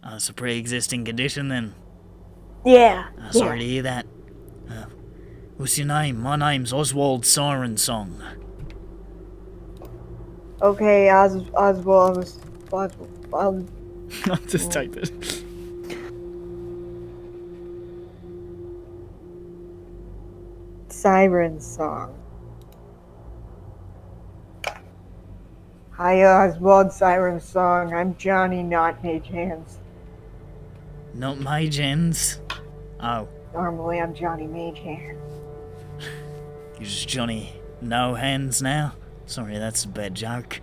That's a pre-existing condition then. Yeah. Sorry to hear that. What's your name? My name's Oswald Siren Song. Okay, Oswald. I'll just type it. Siren Song. Hi, Oswald Siren Song. I'm Johnny, not Mage Hands. Not Mage Hands? Oh, Normally, I'm Johnny Mage Hands. you're just Johnny No Hands now? Sorry, that's a bad joke.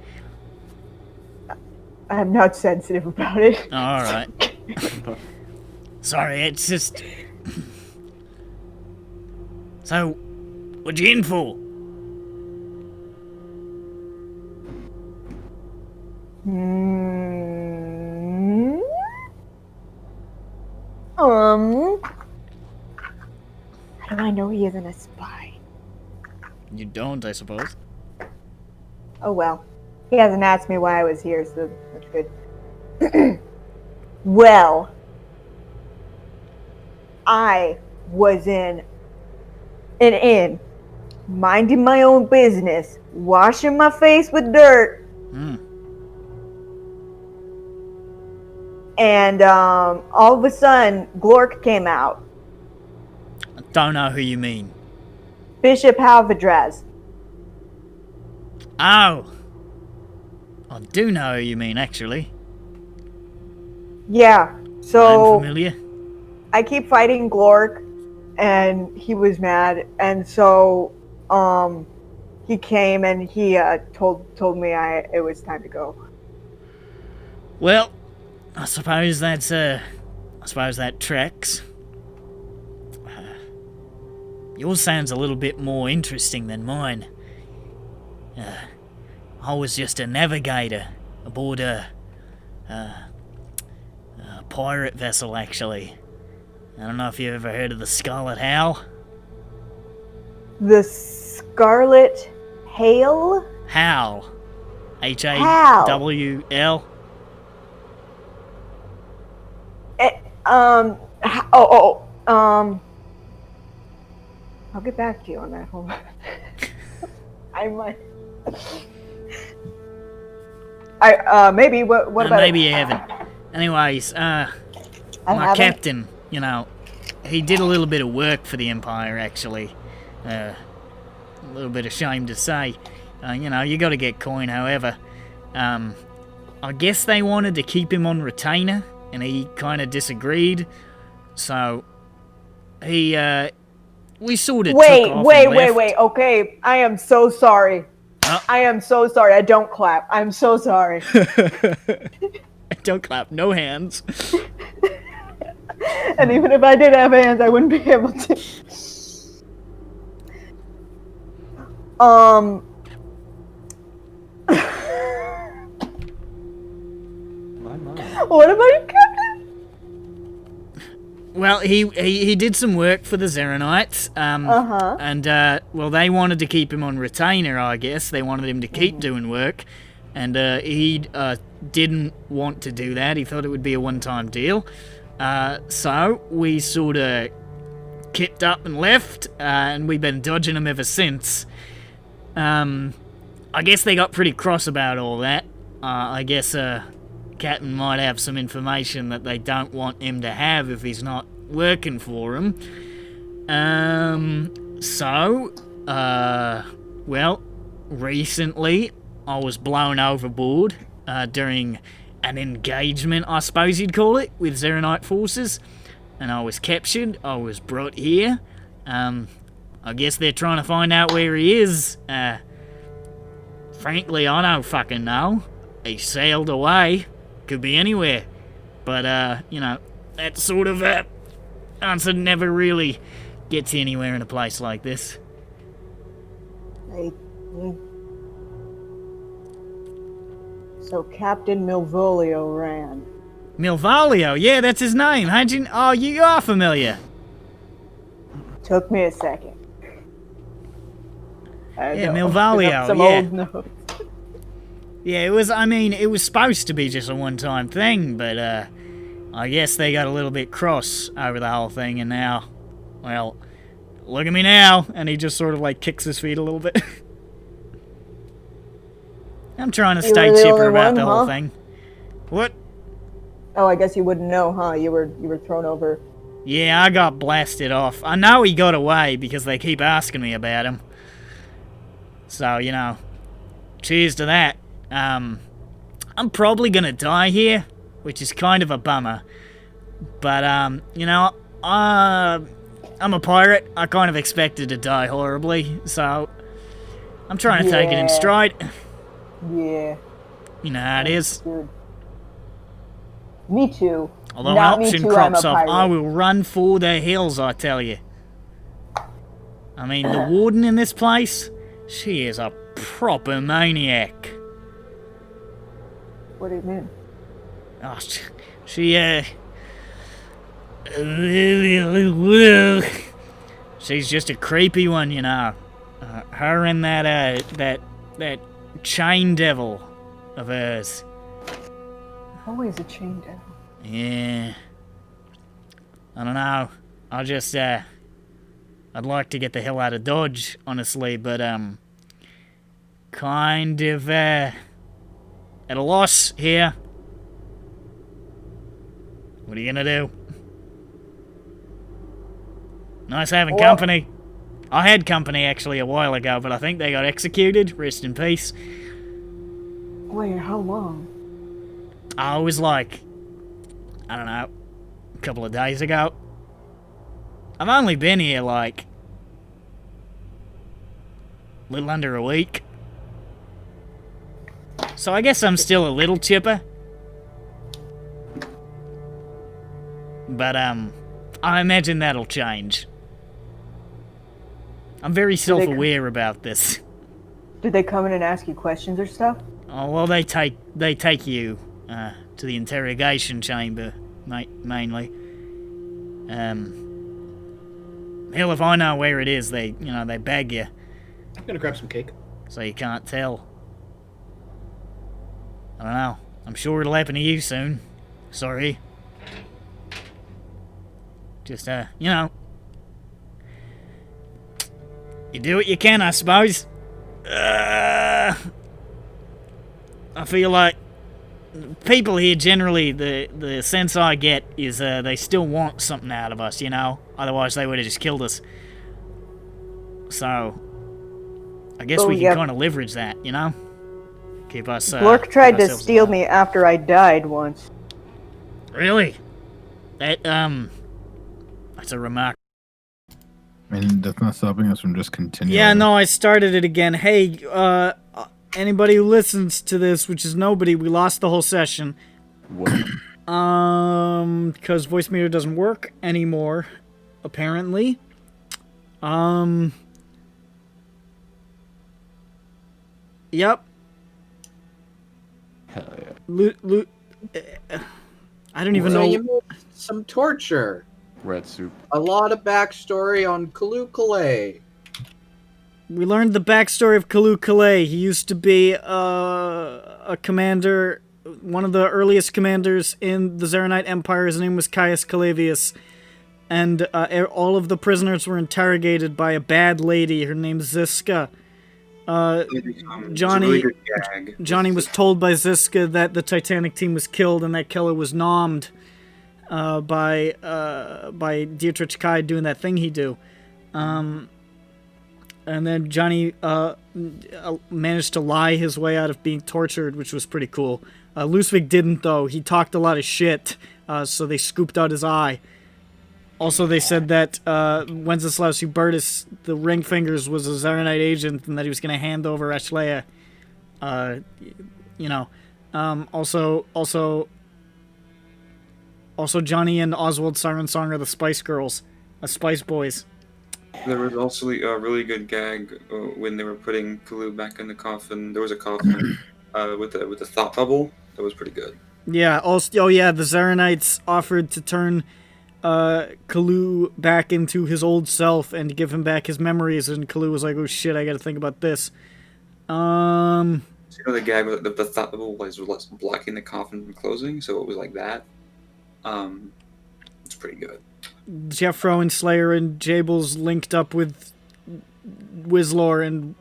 I'm not sensitive about it. Alright. Sorry, it's just... So, what you in for? How do I know he isn't a spy? You don't, I suppose. Oh well. He hasn't asked me why I was here, so that's good. Well, I was in an inn, minding my own business, washing my face with dirt. And all of a sudden, Glork came out. I don't know who you mean. Bishop Halvadraz. Oh! I do know who you mean, actually. Yeah, I'm so familiar. I keep fighting Glork, and he was mad, and so he came and he told me it was time to go. Well, I suppose that's, I suppose that tracks. Yours sounds a little bit more interesting than mine. I was just a navigator aboard a pirate vessel, actually. I don't know if you've ever heard of the Scarlet Howl. The Scarlet Hail? Howl. H-A-W-L. I'll get back to you on that. Hold on. I might. Maybe. What about? Maybe you haven't. Anyways, my haven't? captain, you know, he did a little bit of work for the Empire, actually. A little bit ashamed to say. You know, you gotta get coin, however. I guess they wanted to keep him on retainer, and he kind of disagreed. So, we sort of took off and left. Wait. Okay, I am so sorry. Oh. I am so sorry. I don't clap. I'm so sorry. Don't clap. No hands. And even if I did have hands, I wouldn't be able to. What about you, Captain? Well, he did some work for the Zeronites, and well, they wanted to keep him on retainer, I guess. They wanted him to keep doing work, and he didn't want to do that. He thought it would be a one-time deal. So we sort of kicked up and left, and we've been dodging him ever since. I guess they got pretty cross about all that. I guess Captain might have some information that they don't want him to have if he's not working for them. Well, recently I was blown overboard during an engagement, I suppose you'd call it, with Zeronite forces, and I was captured. I was brought here. I guess they're trying to find out where he is. Frankly, I don't fucking know. He sailed away. Could be anywhere. But, you know, that sort of answer never really gets you anywhere in a place like this. So Captain Milvolio ran. Milvolio? Yeah, that's his name. How'd you... Oh, you are familiar. Took me a second. Yeah, Milvolio, some yeah. old notes. Yeah, it was, I mean, it was supposed to be just a one-time thing, but, I guess they got a little bit cross over the whole thing, and now, well, look at me now. And he just sort of like kicks his feet a little bit. I'm trying to You stay were the chipper only about one, the whole huh? thing. What? Oh, I guess you wouldn't know, huh? You were thrown over. Yeah, I got blasted off. I know he got away because they keep asking me about him. So, you know, cheers to that. I'm probably gonna die here, which is kind of a bummer. But, you know, I'm a pirate. I kind of expected to die horribly, so I'm trying to take it in Yeah. stride. Yeah. You know how it is. Good. Me too. Although Not an me option too, I'm a crops up, I pirate. will run for the hills, I tell you. I mean, the warden in this place, she is a proper maniac. What do you mean? Oh, she, she's just a creepy one, you know. Her and that chain devil of hers. Always a chain devil. Yeah. I don't know. I just, I'd like to get the hell out of Dodge, honestly, but, kind of, at a loss here. What are you gonna do? Nice having company. I had company, actually, a while ago, but I think they got executed. Rest in peace. Wait, how long? I was like, I don't know, a couple of days ago. I've only been here, like, a little under a week. So I guess I'm still a little chipper. But, I imagine that'll change. I'm very self-aware about this. Did they come in and ask you questions or stuff? Oh, well, they take you, to the interrogation chamber, mainly. Hell, if I know where it is, they bag you, I'm gonna grab some cake. so you can't tell. I don't know. I'm sure it'll happen to you soon. Sorry. Just, you know. You do what you can, I suppose. I feel like people here generally, the sense I get is they still want something out of us, you know? Otherwise they would have just killed us. So, I guess we can kind of leverage that, you know? Keep us, Glork tried keep to ourselves steal alive. me after I died once. Really? That, that's a remark. I mean, that's not stopping us from just continuing. Yeah, no, I started it again. Hey, anybody who listens to this, which is nobody, we lost the whole session. What? Because voice meter doesn't work anymore, apparently. Yep. Hell yeah. I don't even So know. you made some torture. Rat soup. A lot of backstory on Kalukale. We learned the backstory of Kalu Kalay. He used to be a commander, one of the earliest commanders in the Zaranite Empire. His name was Caius Calavius. And all of the prisoners were interrogated by a bad lady. Her name's Ziska. Johnny was told by Ziska that the Titanic team was killed and that Keller was nommed by Dietrich Kai doing that thing he do. And then Johnny managed to lie his way out of being tortured, which was pretty cool. Lusvig didn't, though. He talked a lot of shit, so they scooped out his eye. Also, they said that Wenceslaus Hubertus, the Ring Fingers, was a Zaranite agent and that he was going to hand over Ashlea. You know. Also, Johnny and Oswald Siren Song are the Spice Girls. Spice Boys. There was also a really good gag when they were putting Kalu back in the coffin. There was a coffin with the thought bubble. That was pretty good. Yeah. Also, the Zaranites offered to turn Kalu back into his old self and to give him back his memories, and Kalu was like, "Oh shit, I got to think about this." So you know the gag with the thought bubble was blocking the coffin from closing, so it was like that. It's pretty good. Jeffro and Slayer and Jables linked up with Wizlor, and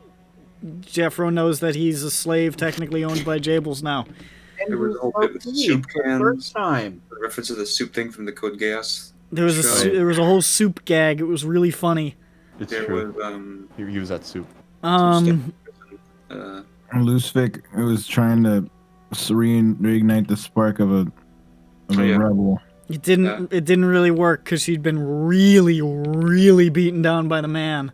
Jeffro knows that he's a slave technically owned by Jables now. There was a whole bit with soup cans. The reference to the soup thing from the Code Geass. There was there was a whole soup gag. It was really funny. It's There true. was He was that soup. Lucific was trying to reignite the spark of a rebel. It didn't really work because she'd been really beaten down by the man.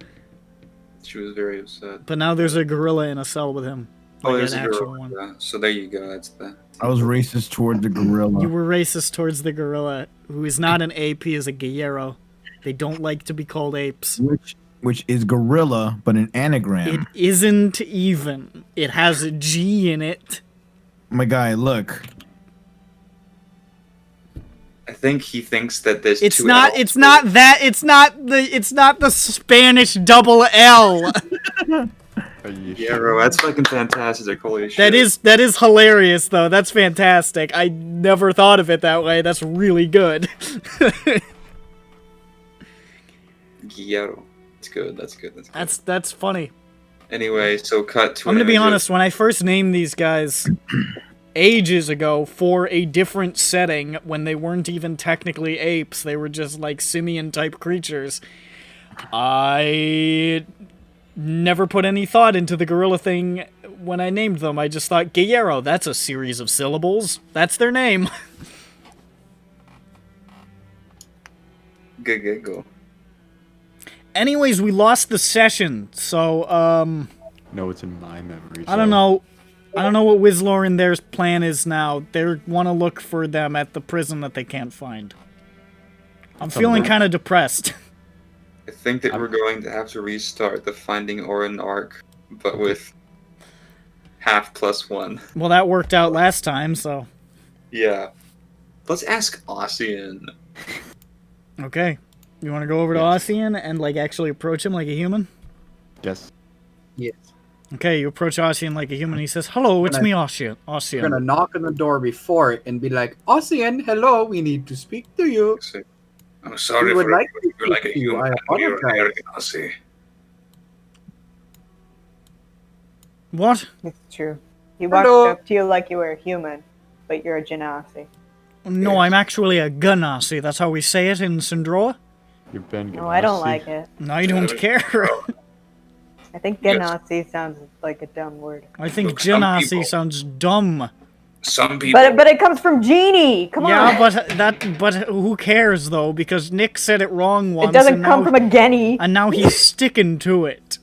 She was very upset. But now there's a gorilla in a cell with him. Oh, Like there's an a actual girl. one. Yeah. So there you go. That's the. I was racist toward the gorilla. You were racist towards the gorilla, who is not an ape, he is a guerrero. They don't like to be called apes. Which is gorilla, but an anagram. It isn't even. It has a G in it. My guy, look. I think he thinks that there's It's two not. L's. It's not that. It's not the Spanish double L. Yeah, bro, that's fucking fantastic. Holy shit. That is hilarious though. That's fantastic. I never thought of it that way. That's really good. Guillermo. That's good. That's good. That's good. That's funny. Anyway, so cut to. I'm gonna be an image of- honest. When I first named these guys ages ago for a different setting, when they weren't even technically apes, they were just like simian type creatures. I never put any thought into the gorilla thing when I named them. I just thought, Guerrero, that's a series of syllables. That's their name. Go. Anyways, we lost the session, so, No, it's in my memory. I don't know. I don't know what Wizlor and their plan is now. They want to look for them at the prison that they can't find. I'm feeling kind of depressed. I think that we're going to have to restart the Finding Orin arc, but with half plus one. Well, that worked out last time, so... Yeah. Let's ask Ossian. Okay. You want to go over to Ossian and, like, actually approach him like a human? Yes. Yes. Okay, you approach Ossian like a human. He says, "Hello, it's me, Ossian." We're gonna knock on the door before it and be like, Ossian, hello, we need to speak to you. I'm sorry We would for like to you're like a speak to you. human. I You're apologize. arrogant, Aussie. What? It's true. He walked up to you like you were a human, but you're a genasi. No, I'm actually a Ganassi. That's how we say it in SINDROA. You've been. No, I don't like it. No, I don't care. I think genasi sounds like a dumb word. I think Look, some Genasi people- sounds dumb. Some people. But it comes from genie. Come Yeah, on. but who cares though? Because Nick said it wrong once. It doesn't and come now- from a genny. And now he's sticking to it.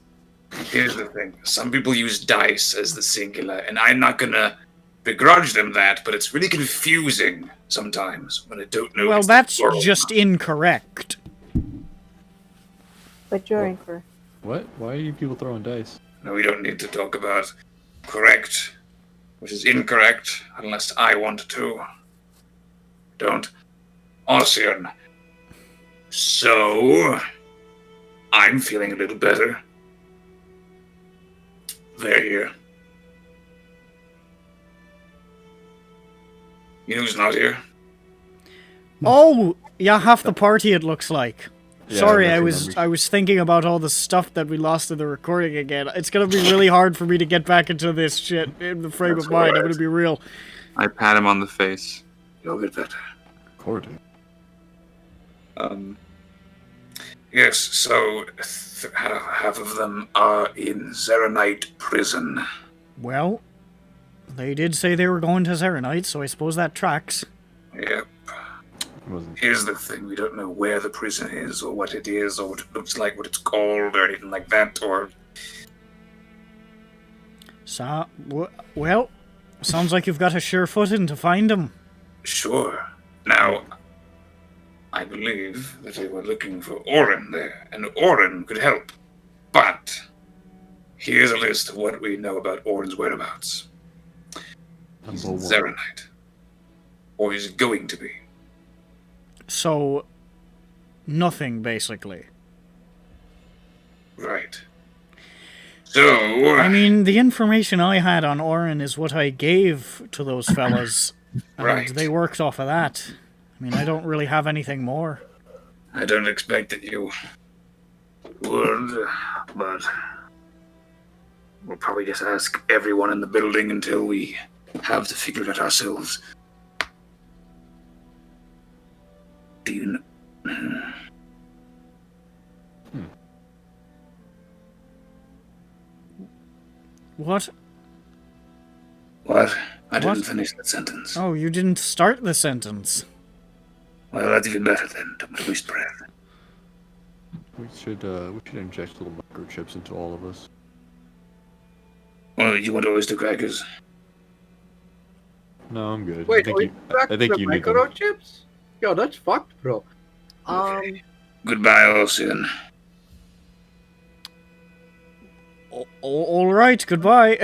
Here's the thing. Some people use dice as the singular, and I'm not gonna begrudge them that, but it's really confusing sometimes when I don't know. Well, it's the that's plural. just incorrect. But you're incorrect. What? Why are you people throwing dice? No, we don't need to talk about correct, which is incorrect, unless I want to. Don't. Ossian. So, I'm feeling a little better. They're here. You know who's not here? Oh, yeah, half the party it looks like. Yeah, Sorry, that's I your was numbers. I was thinking about all the stuff that we lost in the recording again. It's gonna be really hard for me to get back into this shit in the frame That's of mind. I'm alright. gonna be real. I pat him on the face. You'll get better. Recording. Yes, so half of them are in Zeronite prison. Well, they did say they were going to Zeronite, so I suppose that tracks. Yep. It wasn't. Here's the thing, we don't know where the prison is, or what it is, or what it looks like, what it's called, or anything like that, or... So, well, sounds like you've got a sure footing to find him. Sure. Now, I believe that they were looking for Orin there, and Orin could help. But, here's a list of what we know about Orin's whereabouts. He's in Number one. Zeronite. Or he's going to be. So, nothing, basically. Right. So... I mean, the information I had on Orin is what I gave to those fellas. And Right. they worked off of that. I mean, I don't really have anything more. I don't expect that you would, but we'll probably just ask everyone in the building until we have to figure it out ourselves. Do you know? What? What? I What? didn't finish that sentence. Oh, you didn't start the sentence. Well, that's even better then. Don't waste breath. We should inject little microchips into all of us. Well, you want oyster crackers? No, I'm good. Wait, I think you need them. microchips? Yo, that's fucked, bro. Okay. Goodbye, Ocean. All right, goodbye.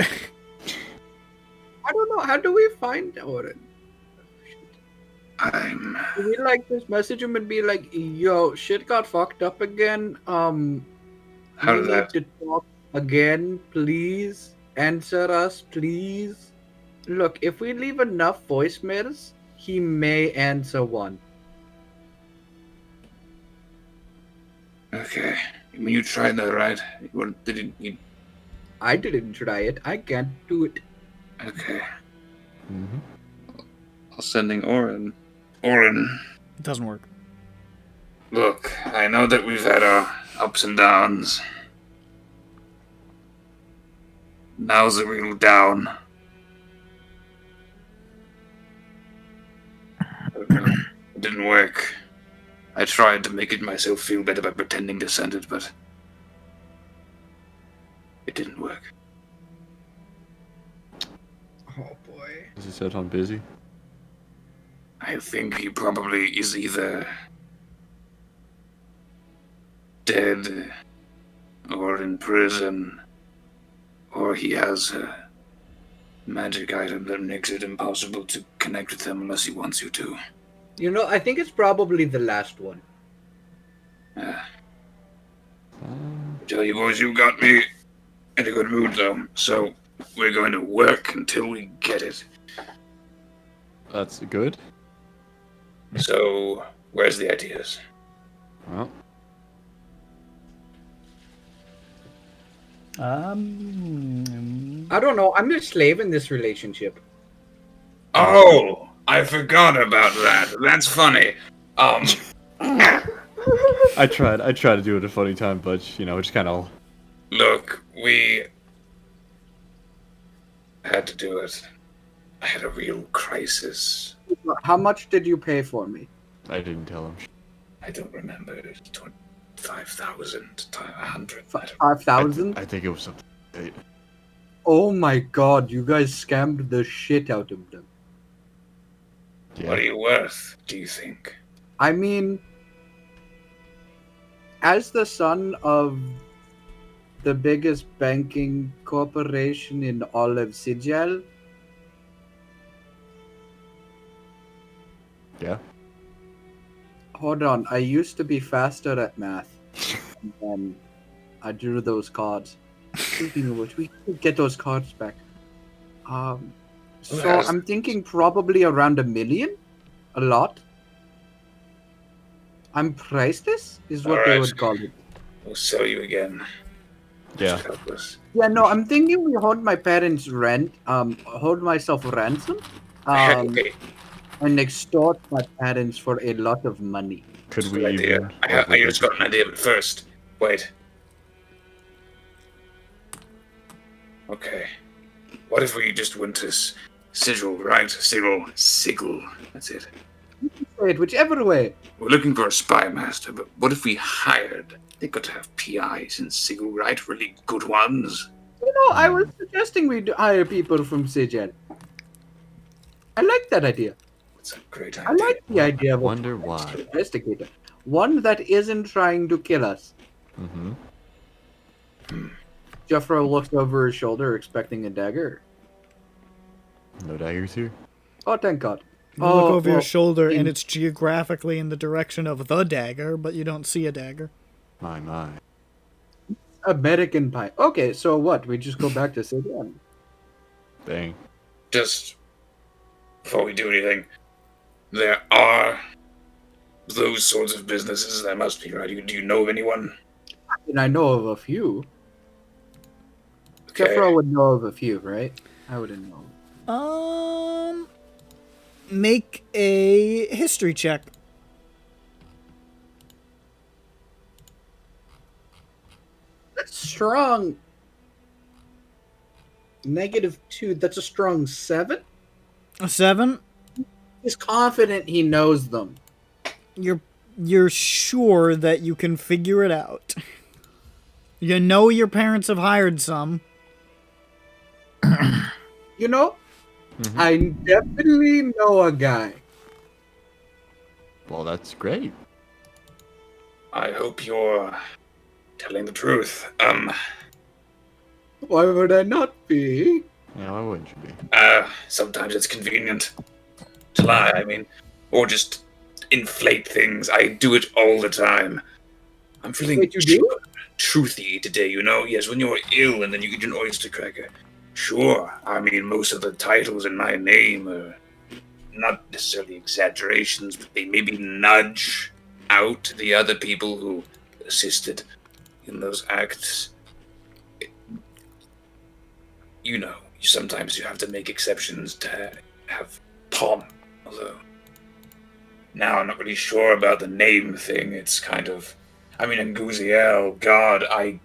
I don't know. How do we find Oren? Do we like just message him and be like, "Yo, shit got fucked up again. How we does need that? to talk again. Please answer us, please." Look, if we leave enough voicemails, he may answer one. Okay. I mean, you tried that, right? I didn't try it. I can't do it. Okay. I'll sending Oren. Oren, It doesn't work. look, I know that we've had our ups and downs. Now's the real down. It didn't work. I tried to make it myself feel better by pretending to send it, but it didn't work. Oh boy. Is he set on busy? I think he probably is either dead or in prison, or he has a magic item that makes it impossible to connect with him unless he wants you to. You know, I think it's probably the last one. I tell you boys, you got me in a good mood though, so we're going to work until we get it. That's good. So, where's the ideas? Well, I don't know. I'm a slave in this relationship. Oh, I forgot about that. That's funny. I tried to do it at a funny time, but you know, it's kind of. Look, we had to do it. I had a real crisis. How much did you pay for me? I didn't tell him. I don't remember. It was 5,000 to 100. 5,000? I think it was something. Oh my god, you guys scammed the shit out of them. Yeah. What are you worth, do you think? I mean, as the son of the biggest banking corporation in all of Sigil, Yeah. hold on, I used to be faster at math. And then I drew those cards. Speaking of which, we could get those cards back. So has- I'm thinking probably around 1 million? A lot? I'm priceless? Is what they Alright. would call it. We'll sell you again. Yeah. Just help us. Yeah, no, I'm thinking we hold my parents' rent, hold myself ransom, Okay, and extort my parents for a lot of money. Could we good idea. even? I just got an idea, but first, wait. Okay. What if we just went to Sigil, right? Sigil. That's it. Wait, whichever way. We're looking for a spy master, but what if we hired? They got to have PIs in Sigil, right? Really good ones. You know, I was suggesting we hire people from Sigil. I like that idea. It's a great idea. I like the idea of a Wonder why. investigator. One that isn't trying to kill us. Mm-hmm. Jeffro looks over his shoulder, expecting a dagger. No daggers here. Oh, thank God. You look over your well, shoulder, in- and it's geographically in the direction of the dagger, but you don't see a dagger. My. American Pie. Okay, so what? We just go back to Sigil. Dang. Just before we do anything, there are those sorts of businesses, that must be right. Do you know of anyone? And I know of a few. Okay. Jeffro would know of a few, right? I wouldn't know. Make a history check. That's strong. -2. That's a strong 7. A 7. He's confident he knows them. You're sure that you can figure it out. You know your parents have hired some. You know, I definitely know a guy. Well, that's great. I hope you're telling the truth. Why would I not be? Yeah, why wouldn't you be? Sometimes it's convenient to lie, I mean, or just inflate things. I do it all the time. I'm feeling Wait, you do? truthy today, you know? Yes, when you're ill and then you get an oyster cracker. Sure, I mean, most of the titles in my name are not necessarily exaggerations, but they maybe nudge out the other people who assisted in those acts. You know, sometimes you have to make exceptions to have pomp, although now I'm not really sure about the name thing. It's kind of, I mean, Nguziel, God, I'm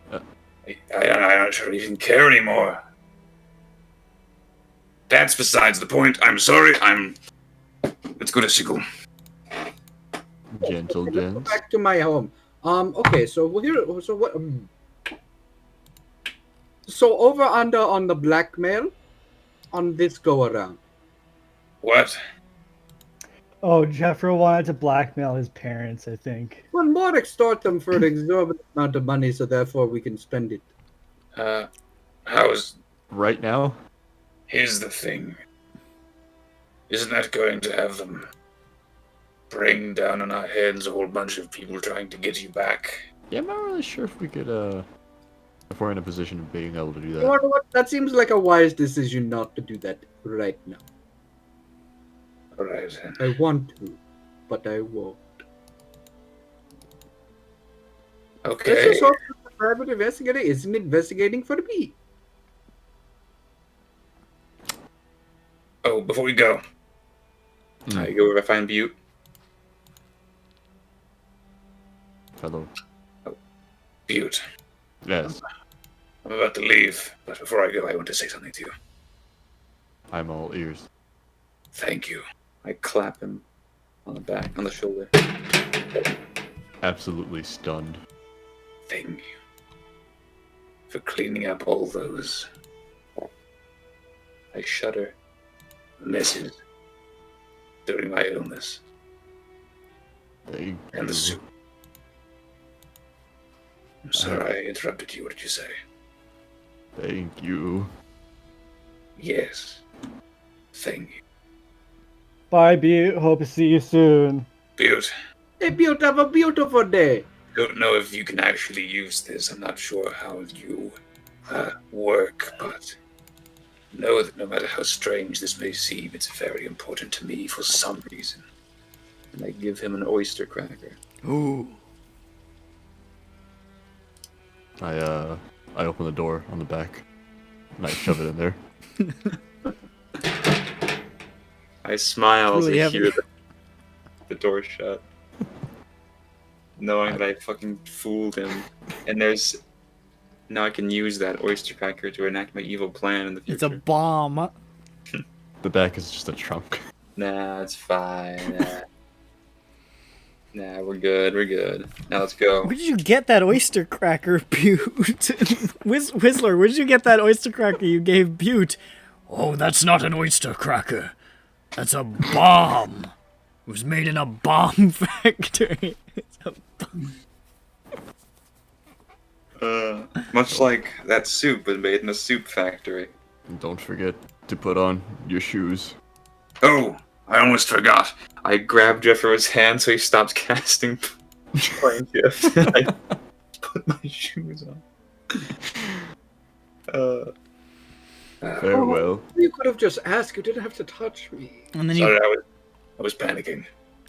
not sure I even care anymore. That's besides the point. I'm sorry. Let's go to Sickle. Gentle Let's go gents. back to my home. Okay, so we're here. So what? So over under on the blackmail, on this go around. What? Oh, Jeffro wanted to blackmail his parents, I think. Well, more extort them for an exorbitant amount of money, so therefore we can spend it. How's... Right now? Here's the thing. Isn't that going to have them bring down on our heads a whole bunch of people trying to get you back? Yeah, I'm not really sure if we could, if we're in a position of being able to do You that. know what? That seems like a wise decision not to do that right now. Alright. I want to, but I won't. Okay. This is what the private investigator isn't investigating for me. Oh, before we go. You go over to find Butte. Hello. Butte. Yes, I'm about to leave, but before I go, I want to say something to you. I'm all ears. Thank you. I clap him on the back, on the shoulder. Absolutely stunned. Thank you for cleaning up all those. I shudder. Messes during my illness. Thank And the you. soup. I'm sorry I interrupted you. What did you say? Thank you. Yes. Thank you. Bye, Butte. Hope to see you soon. Butte. Hey, Butte, have a beautiful day. Don't know if you can actually use this. I'm not sure how you work, but know that no matter how strange this may seem, it's very important to me for some reason. And I give him an oyster cracker. Ooh. I open the door on the back, and I shove it in there. I smile Really as I heavy. hear the door shut. Knowing that I fucking fooled him. And now I can use that oyster cracker to enact my evil plan in the future. It's a bomb. The back is just a trunk. Nah, it's fine. Nah, we're good. Now let's go. Where did you get that oyster cracker, Butte? Whistler, where did you get that oyster cracker you gave Butte? Oh, that's not an oyster cracker. That's a bomb. It was made in a bomb. Factory. It's a Much like that soup was made in a soup factory. And don't forget to put on your shoes. Oh, I almost forgot. I grabbed Jeffro's hand so he stopped casting playing gift. I put my shoes on. Farewell. You could have just asked. You didn't have to touch me. And then you Sorry, I was panicking.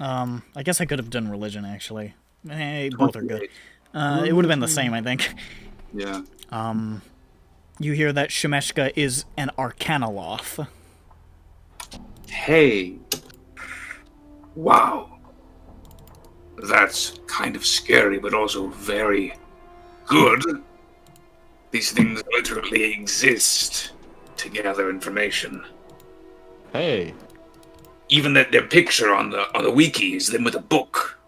I guess I could have done religion, actually. Both are good. It would have been the same, I think. Yeah. You hear that Shemeshka is an Arcanoloth. Hey. Wow. That's kind of scary, but also very good. These things literally exist to gather information. Hey. Even their picture on the wiki is them with a book.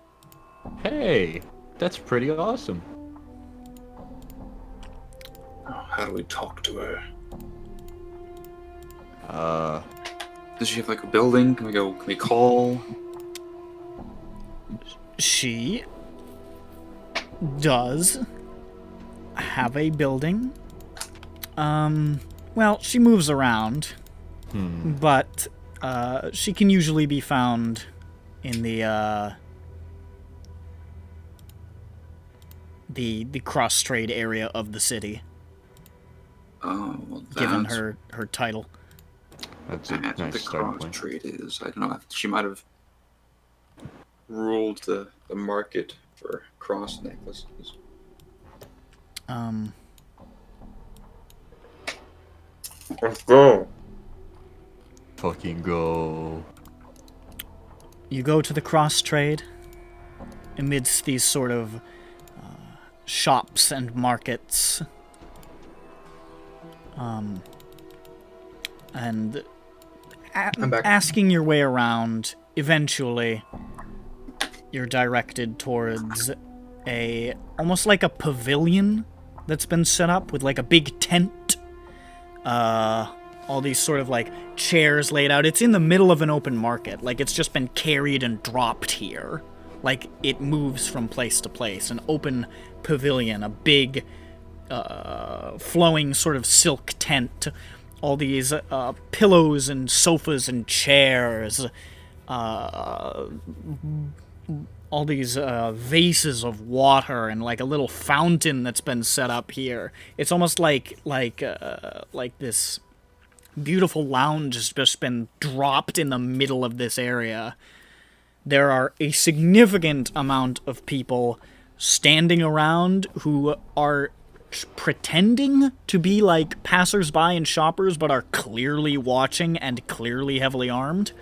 Hey. That's pretty awesome. How do we talk to her? Does she have like a building? Can we call? She does have a building. Well, she moves around, but she can usually be found in the cross trade area of the city. Oh, well, Given her title. That's a That's what nice the starting cross point. trade is. I don't know. She might have ruled the market for cross necklaces. Let's go. Fucking go. You go to the cross trade amidst these sort of shops and markets. And I'm back. asking your way around, eventually you're directed towards almost like a pavilion that's been set up with like a big tent. All these sort of like chairs laid out. It's in the middle of an open market. Like it's just been carried and dropped here. Like it moves from place to place. An open pavilion, a big flowing sort of silk tent. All these pillows and sofas and chairs. All these vases of water and like a little fountain that's been set up here. It's almost like this beautiful lounge has just been dropped in the middle of this area. There are a significant amount of people standing around who are pretending to be like passersby and shoppers, but are clearly watching and clearly heavily armed.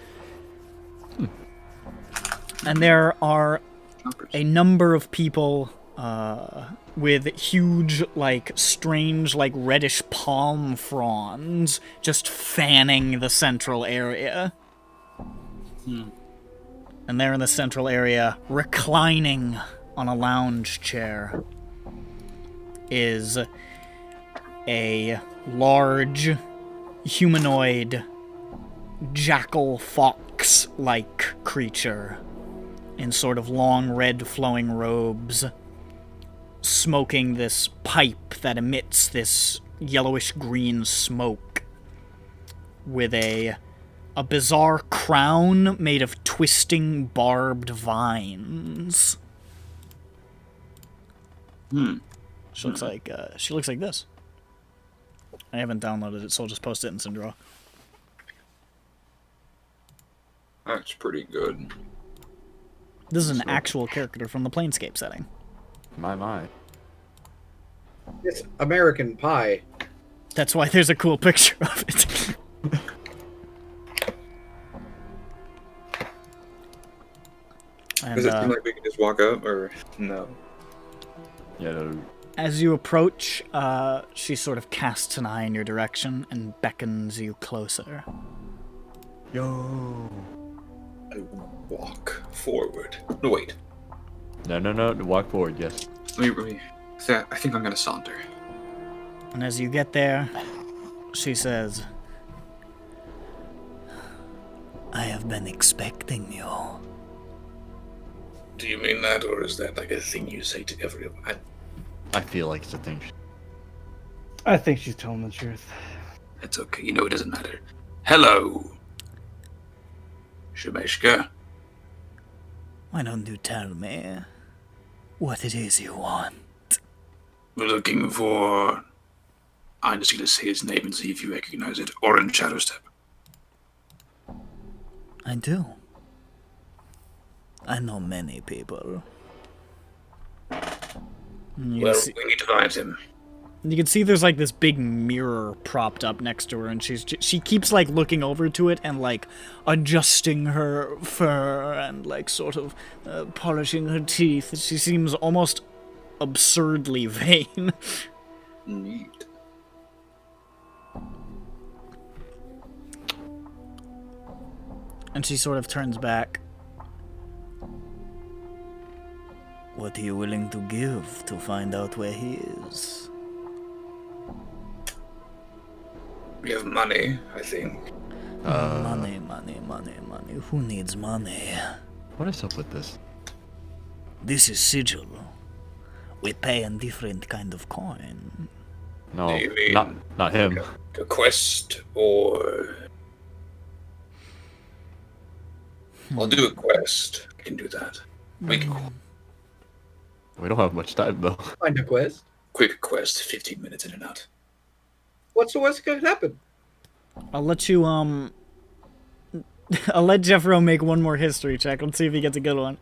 And there are a number of people with huge, like, strange, like, reddish palm fronds just fanning the central area. And there in the central area, reclining on a lounge chair, is a large, humanoid, jackal fox-like creature in sort of long red flowing robes, smoking this pipe that emits this yellowish green smoke, with a bizarre crown made of twisting barbed vines. She looks like this. I haven't downloaded it, so I'll just post it in SINDROA. That's pretty good. This is an actual character from the Planescape setting. My. It's American Pie. That's why there's a cool picture of it. Does it seem like we can just walk up, or no? Yeah, no. As you approach, she sort of casts an eye in your direction and beckons you closer. Yo. I walk forward. No, wait. No. Walk forward, yes. Let me. I think I'm gonna saunter. And as you get there, she says, "I have been expecting you." Do you mean that, or is that like a thing you say to everyone? I feel like it's a thing. I think she's telling the truth. It's okay. You know, it doesn't matter. Hello, Shemeshka. Why don't you tell me what it is you want? We're looking for... I'm just going to say his name and see if you recognize it. Orange Shadowstep. I do. I know many people. You Well, can see, we need to find him. you can see there's like this big mirror propped up next to her, and she keeps like looking over to it and like adjusting her fur and like sort of polishing her teeth. She seems almost absurdly vain. Neat. And she sort of turns back. What are you willing to give to find out where he is? We have money, I think. Money. Who needs money? What is up with this? This is sigil. We pay in different kind of coin. No, You mean- not him. A quest, or... I'll do a quest. I can do that. We can We don't have much time though. Find a quest. quick quest, 15 minutes in and out. What's the worst that could happen? I'll let you I'll let Jeffro make one more history check. Let's see if he gets a good one.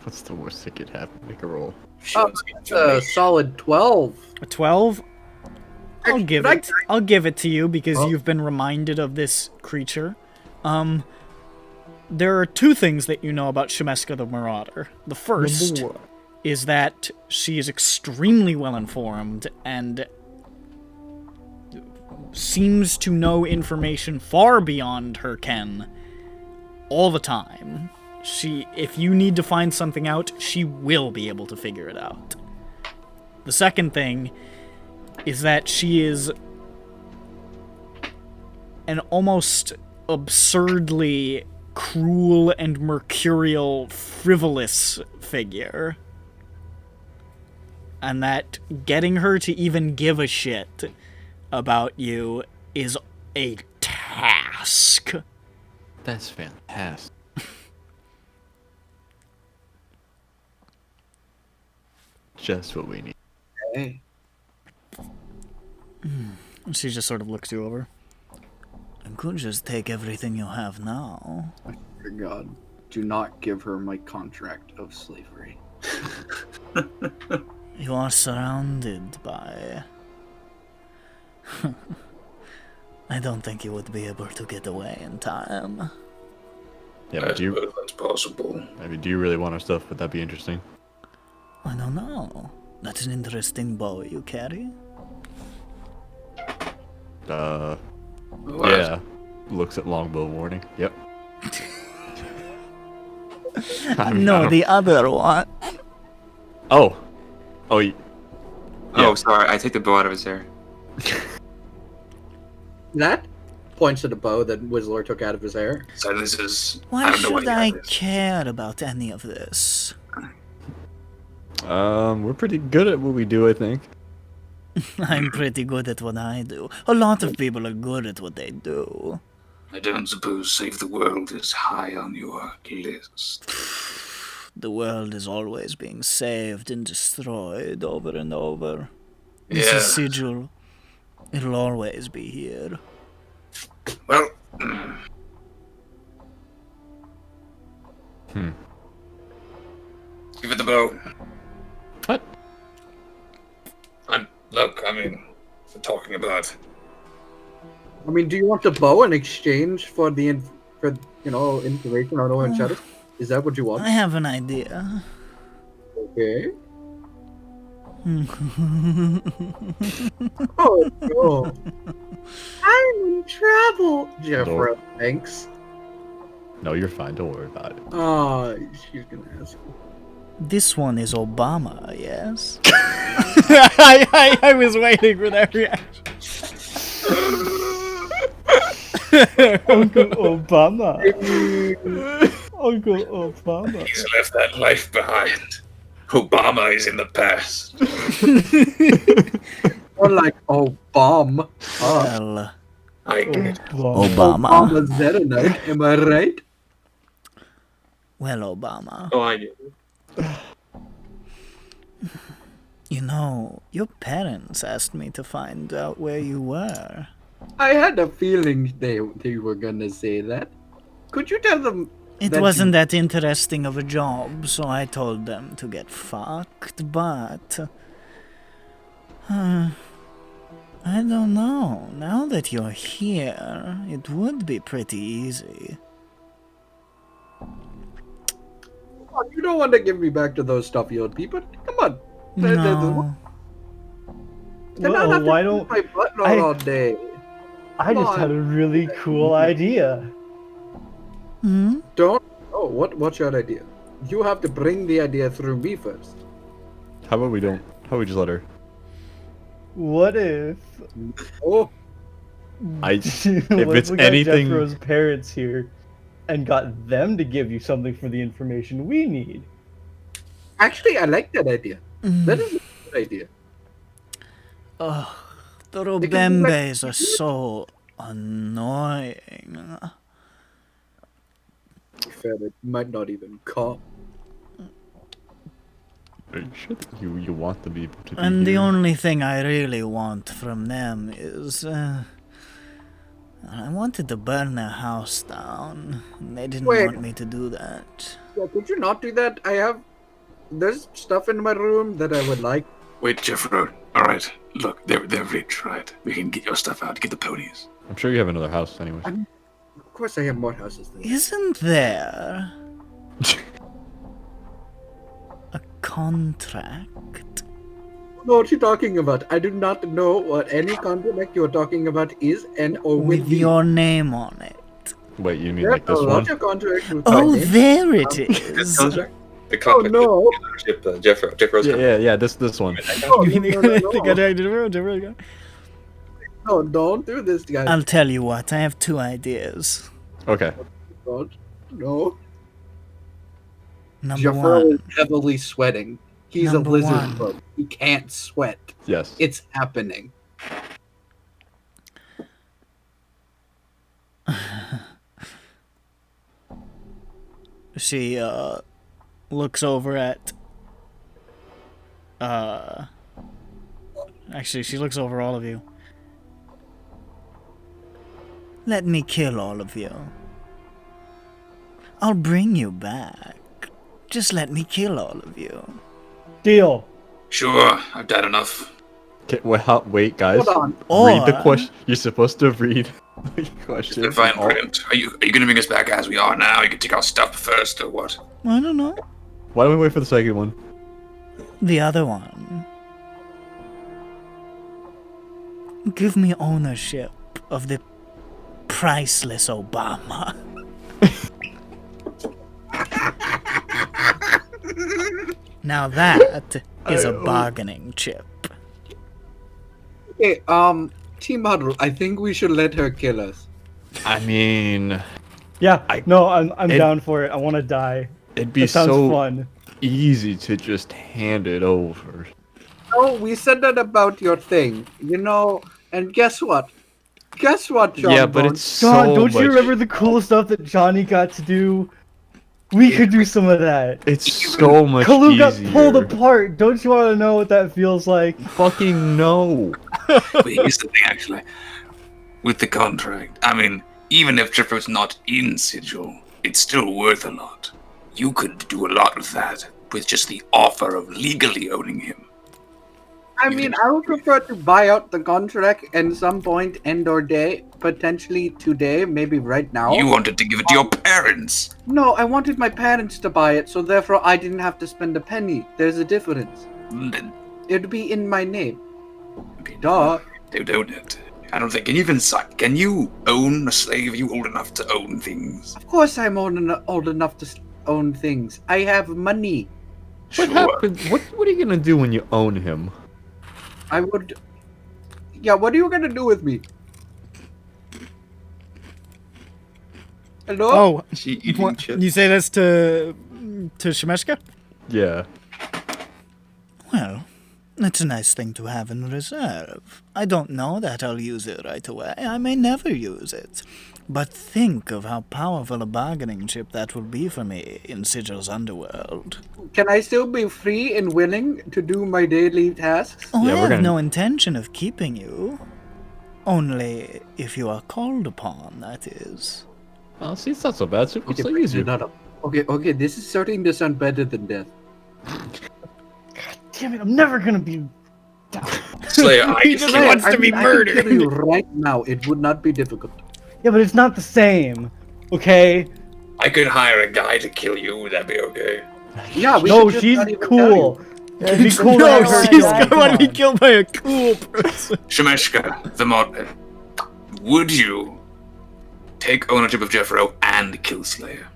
What's the worst that could happen? Make a roll. Oh, it's a solid 12. A 12? I'll give Could I- it. I'll give it to you because you've been reminded of this creature. There are two things that you know about Shemeska the Marauder. The first is that she is extremely well informed and seems to know information far beyond her ken all the time. If you need to find something out, she will be able to figure it out. The second thing is that she is an almost absurdly cruel and mercurial, frivolous figure. And that getting her to even give a shit about you is a task. That's fantastic. Just what we need. Hey. She just sort of looks you over. I could just take everything you have now. I swear to God, do not give her my contract of slavery. You are surrounded by... I don't think you would be able to get away in time. Yeah, but That's possible. do you really want our stuff? Would that be interesting? I don't know. That's an interesting bow you carry. Yeah. Looks at longbow warning. Yep. No, the other one. Oh. Oh, sorry. I take the bow out of his hair. That points to the bow that Whistler took out of his hair. So this is... Why don't know what should he I has. care about any of this? We're pretty good at what we do, I think. I'm pretty good at what I do. A lot of people are good at what they do. I don't suppose Save the World is high on your list. The world is always being saved and destroyed over and over. This is Yes. sigil. It'll always be here. Well... Give it the bow. What? Look, I mean, we're talking about... I mean, do you want the bow in exchange for the information on Owen Cheddar? Is that what you want? I have an idea. Okay. Oh no. I'm in trouble. Jeffro, thanks. No, you're fine. Don't worry about it. Oh, she's gonna ask. This one is Obama, yes? I was waiting for that reaction. Uncle Obama. Uncle Obama. He's left that life behind. Obama is in the past. Or like, oh, bomb. Well, I get it. Obama. Obama's there tonight, am I right? Well, Obama. Oh, I get it. You know, your parents asked me to find out where you were. I had a feeling they were gonna say that. Could you tell them It wasn't that interesting of a job, so I told them to get fucked, but... I don't know. Now that you're here, it would be pretty easy. Oh, you don't want to give me back to those stuffy old people. Come on. No. Well, why don't my button all day? I Come just had on. a really cool idea. Hmm? Don't. Oh, what's your idea? You have to bring the idea through me first. How about we don't? How about we just let her? What if? Oh, If what it's we got anything, Jeffro's parents here, and got them to give you something for the information we need. actually, I like that idea. That is a good idea. Ugh, the They can be like- Robembes are so annoying. Fair, it might not even come. are you sure that you want the people to be And the here? only thing I really want from them is, I wanted to burn their house down. And they didn't Wait. want me to do that. Yeah, could you not do that? There's stuff in my room that I would like. Wait, Jeffro. All right. Look, they're rich, right? We can get your stuff out. Get the ponies. I'm sure you have another house, anyways. Of course, I have more houses than that. Isn't there a contract? Know what you're talking about. I do not know what any contract you're talking about is and or will With be. your name on it? Wait, you mean There's like this a one? lot of contracts with Oh, my name. there it This is! contract? The Oh contract. no! Jeffro's Yeah. This one. No, You mean no, the no, no. contract? No, don't do this, guys. I'll tell you what, I have two ideas. Okay. Don't. No. Number Jafar one. is heavily sweating. He's Number a lizard one. folk. He can't sweat. Yes. It's happening. She, looks over at, actually, she looks over all of you. Let me kill all of you. I'll bring you back. Just let me kill all of you. Deal. Sure, I've done enough. Okay, well, wait, guys. Hold on. Read the Or- question. You're supposed to read the question. The fine All- print. Are you gonna bring us back as we are now? You can take our stuff first, or what? I don't know. Why don't we wait for the second one? The other one. Give me ownership of the priceless Obama. Now that is a bargaining chip. Okay, Team Huddle, I think we should let her kill us. I mean, Yeah. I- No, I'm it- down for it. I want to die. it'd be It sounds so fun. easy to just hand it over. Oh, we said that about your thing, and guess what? Guess what, John? Yeah, but Bones? it's John, so don't much. you remember the cool stuff that Johnny got to do? We could do some of that. It's so much Kalu got easier. pulled apart. Don't you want to know what that feels like? Fucking no. But here's the thing, actually. With the contract, I mean, even if Jeffro's not in Sigil, it's still worth a lot. You could do a lot with that, with just the offer of legally owning him. I mean, I would prefer to buy out the contract at some point, end or day, potentially today, maybe right now. You wanted to give it to your parents. No, I wanted my parents to buy it, so therefore I didn't have to spend a penny. There's a difference. Then It'd be in my name. okay, Duh. they don't it. I don't think. Can you even can you own a slave? Are you old enough to own things? Of course I'm old enough to own things. I have money. Sure. What happened? What are you gonna do when you own him? I would... Yeah, what are you gonna do with me? Hello? Oh, She eating what, chips. you say this to Shemeshka? Yeah. Well, it's a nice thing to have in reserve. I don't know that I'll use it right away. I may never use it. But think of how powerful a bargaining chip that will be for me in Sigil's underworld. Can I still be free and willing to do my daily tasks? Oh, Yeah, I we're have gonna- no intention of keeping you. Only if you are called upon, that is. Oh, see, it's not so bad. So it's Okay, so bring easier. that up. Okay, this is starting to sound better than death. Damn it, I'm never gonna be. Slayer, I He just just killed- wants to be I murdered. can kill you right now. It would not be difficult. Yeah, but it's not the same. Okay? I could hire a guy to kill you. Would that be okay? Yeah, we No, should just she's not even tell cool. It'd be cool to No, have her she's die. gonna want to be Come on. killed by a cool person. Shemeshka, the mod, would you take ownership of Jeffro and kill Slayer?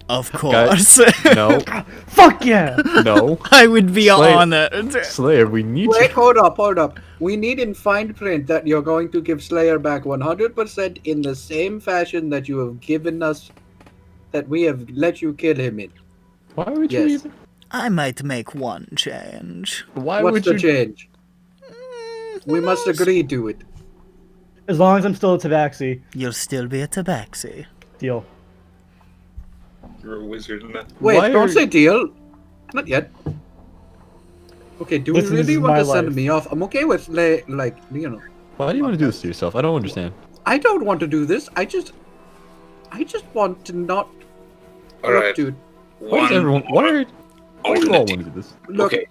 Of course. No, Fuck yeah! no. I would be Slayer. on it. Slayer, we need Wait, you. hold up. We need in fine print that you're going to give Slayer back 100% in the same fashion that you have given us, that we have let you kill him in. Why would you Yes. even? I might make one change. Why What's would the you? change? We must agree to it. As long as I'm still a tabaxi. You'll still be a tabaxi. Deal. You're a wizard now. Wait, Why don't are- say deal. Not yet. Okay, do Listen, we this really is want my to send life. me off? I'm okay with, like, you know. Why do you want to do this to yourself? I don't understand. I don't want to do this. I just want to not. All right. Dude, Why does everyone? Why do you all want alternate to do this? look. Okay,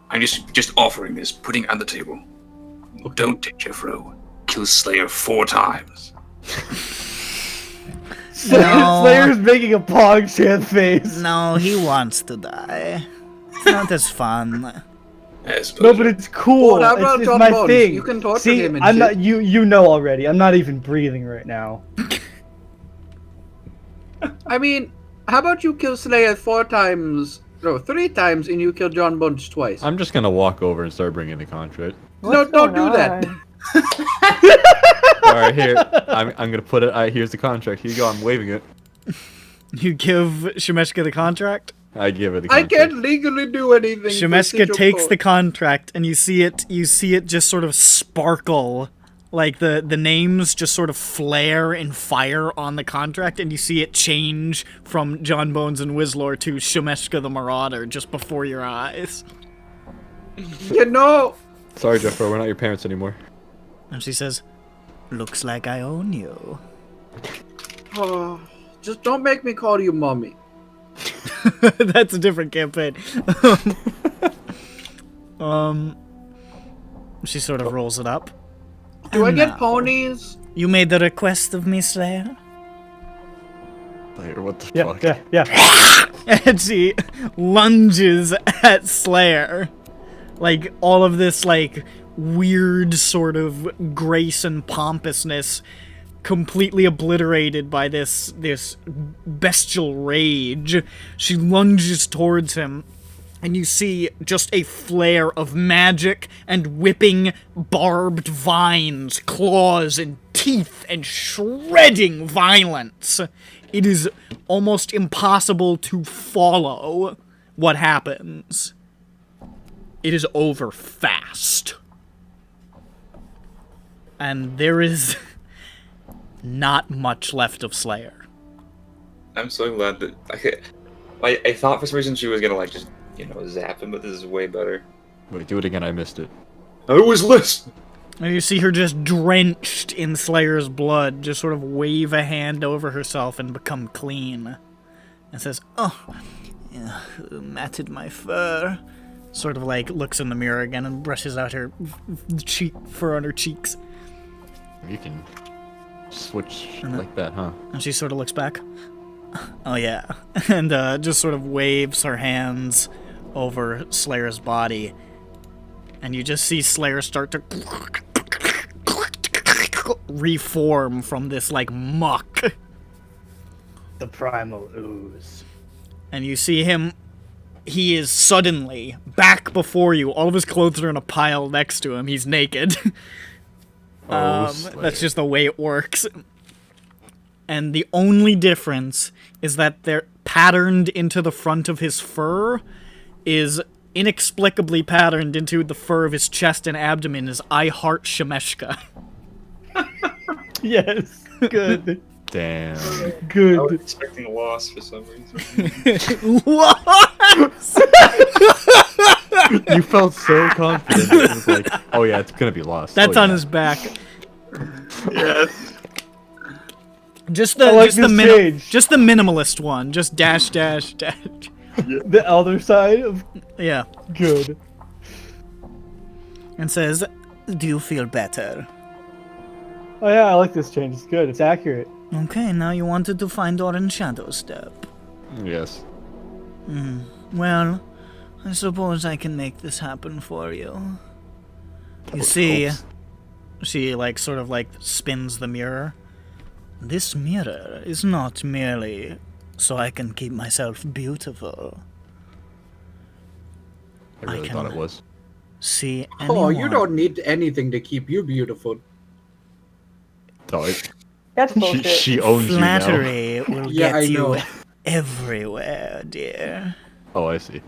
I'm just offering this, putting it on the table. Don't take Jeffro. Kill Slayer 4 times. No. Slayer's making a PogChamp face. No, he wants to die. It's not as fun. Yes, No, but it's cool. Well, how about it's John my Bones? thing. You can torture See, him and I'm shit. not. You know already. I'm not even breathing right now. I mean, how about you kill Slayer 4 times? No, 3 times, and you kill John Bones twice. I'm just gonna walk over and start bringing the contract. No, don't do that. All right, here. I'm gonna put it. Here's the contract. Here you go. I'm waving it. You give Shemeshka the contract? I give it the I contract. can't legally do anything. Shemeshka takes the contract, and you see it just sort of sparkle. Like the names just sort of flare in fire on the contract, and you see it change from John Bones and Wizlor to Shemeshka the Marauder just before your eyes. You know. Sorry, Jeffro. We're not your parents anymore. And she says, "Looks like I own you." Oh, just don't make me call you mommy. That's a different campaign. She sort of rolls it up. Do I And get now, ponies? You made the request of me, Slayer? Slayer, what the Yeah, fuck? yeah. And she lunges at Slayer. Like, all of this, like, weird sort of grace and pompousness completely obliterated by this bestial rage. She lunges towards him, and you see just a flare of magic and whipping barbed vines, claws and teeth and shredding violence. It is almost impossible to follow what happens. It is over fast. And there is not much left of Slayer. I'm so glad that I thought for some reason she was gonna like just zap him, but this is way better. Wait, do it again. I missed it. I was listening. And you see her just drenched in Slayer's blood, just sort of wave a hand over herself and become clean. And says, "Oh, yeah, matted my fur." Sort of like looks in the mirror again and brushes out her fur on her cheeks. You can switch like that, huh? And she sort of looks back. Oh yeah. And just sort of waves her hands over Slayer's body. And you just see Slayer start to reform from this like muck. The primal ooze. And you see him, he is suddenly back before you. All of his clothes are in a pile next to him. He's naked. That's just the way it works. And the only difference is that they're patterned into the front of his fur is inexplicably patterned into the fur of his chest and abdomen is "I heart Shemeshka." Yes. Good. Damn. I was Good. expecting a loss for some reason. What? You felt so confident. It was like, oh yeah, it's gonna be lost. That's oh, on yeah. his back. Yes. Just the just the minimalist one. Just dash dash dash. The other side of Yeah. good. And says, "Do you feel better?" Oh yeah, I like this change. It's good. It's accurate. Okay, now you wanted to find Orange Shadow Step. Yes. Well, I suppose I can make this happen for you. You see, she sort of spins the mirror. This mirror is not merely so I can keep myself beautiful. I really thought it was. See anyone. Oh, you don't need anything to keep you beautiful. So That's bullshit. she owns Flattery you now. will Yeah, I get you know. everywhere, dear. Oh, I see.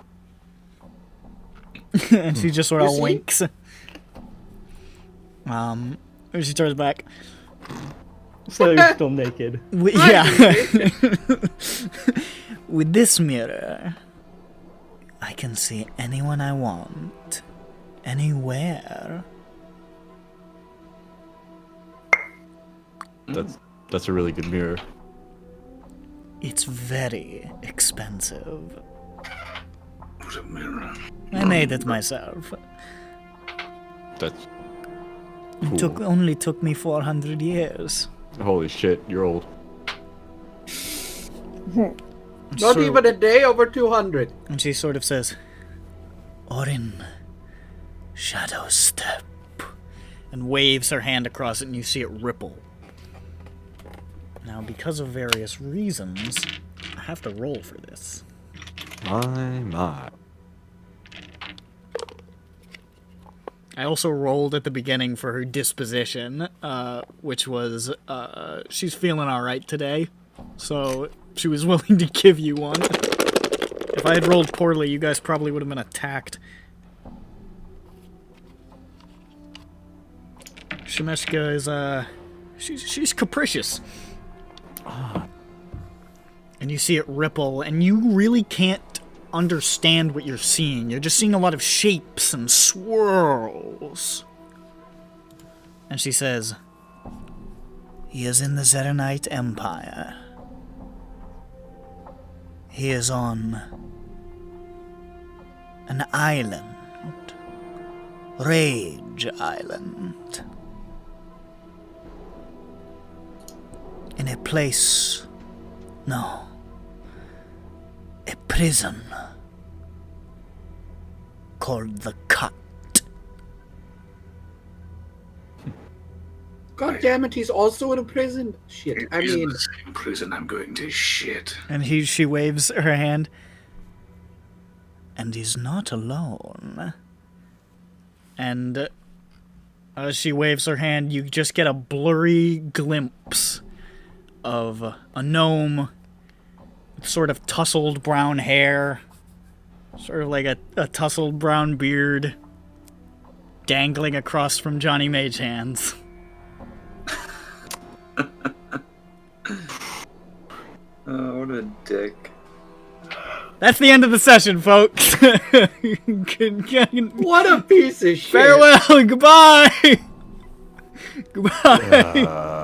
And she just sort of You see? winks. She turns back. So you're still naked. Yeah. With this mirror, I can see anyone I want, anywhere. That's a really good mirror. It's very expensive. What a mirror. I made it myself. That's It cool. only took me 400 years. Holy shit, you're old. Not even a day over 200. And she sort of says, Orin, Shadow Step, and waves her hand across it, and you see it ripple. Now, because of various reasons, I have to roll for this. My. I also rolled at the beginning for her disposition, which was, she's feeling alright today, so she was willing to give you one. If I had rolled poorly, you guys probably would have been attacked. Shemeshka is, she's capricious. And you see it ripple, and you really can't understand what you're seeing. You're just seeing a lot of shapes and swirls. And she says, he is in the Zeranite Empire. He is on an island. Rage Island. In a place... No. A prison. Called the Cut. God damn it, he's also in a prison? Shit, I He's in mean... the same prison I'm going to shit. And she waves her hand. And he's not alone. And as she waves her hand, you just get a blurry glimpse of a gnome with sort of tousled brown hair, sort of like a tousled brown beard, dangling across from Johnny Mage's hands. Oh, what a dick. That's the end of the session, folks. What a piece of shit! Farewell, goodbye! Goodbye!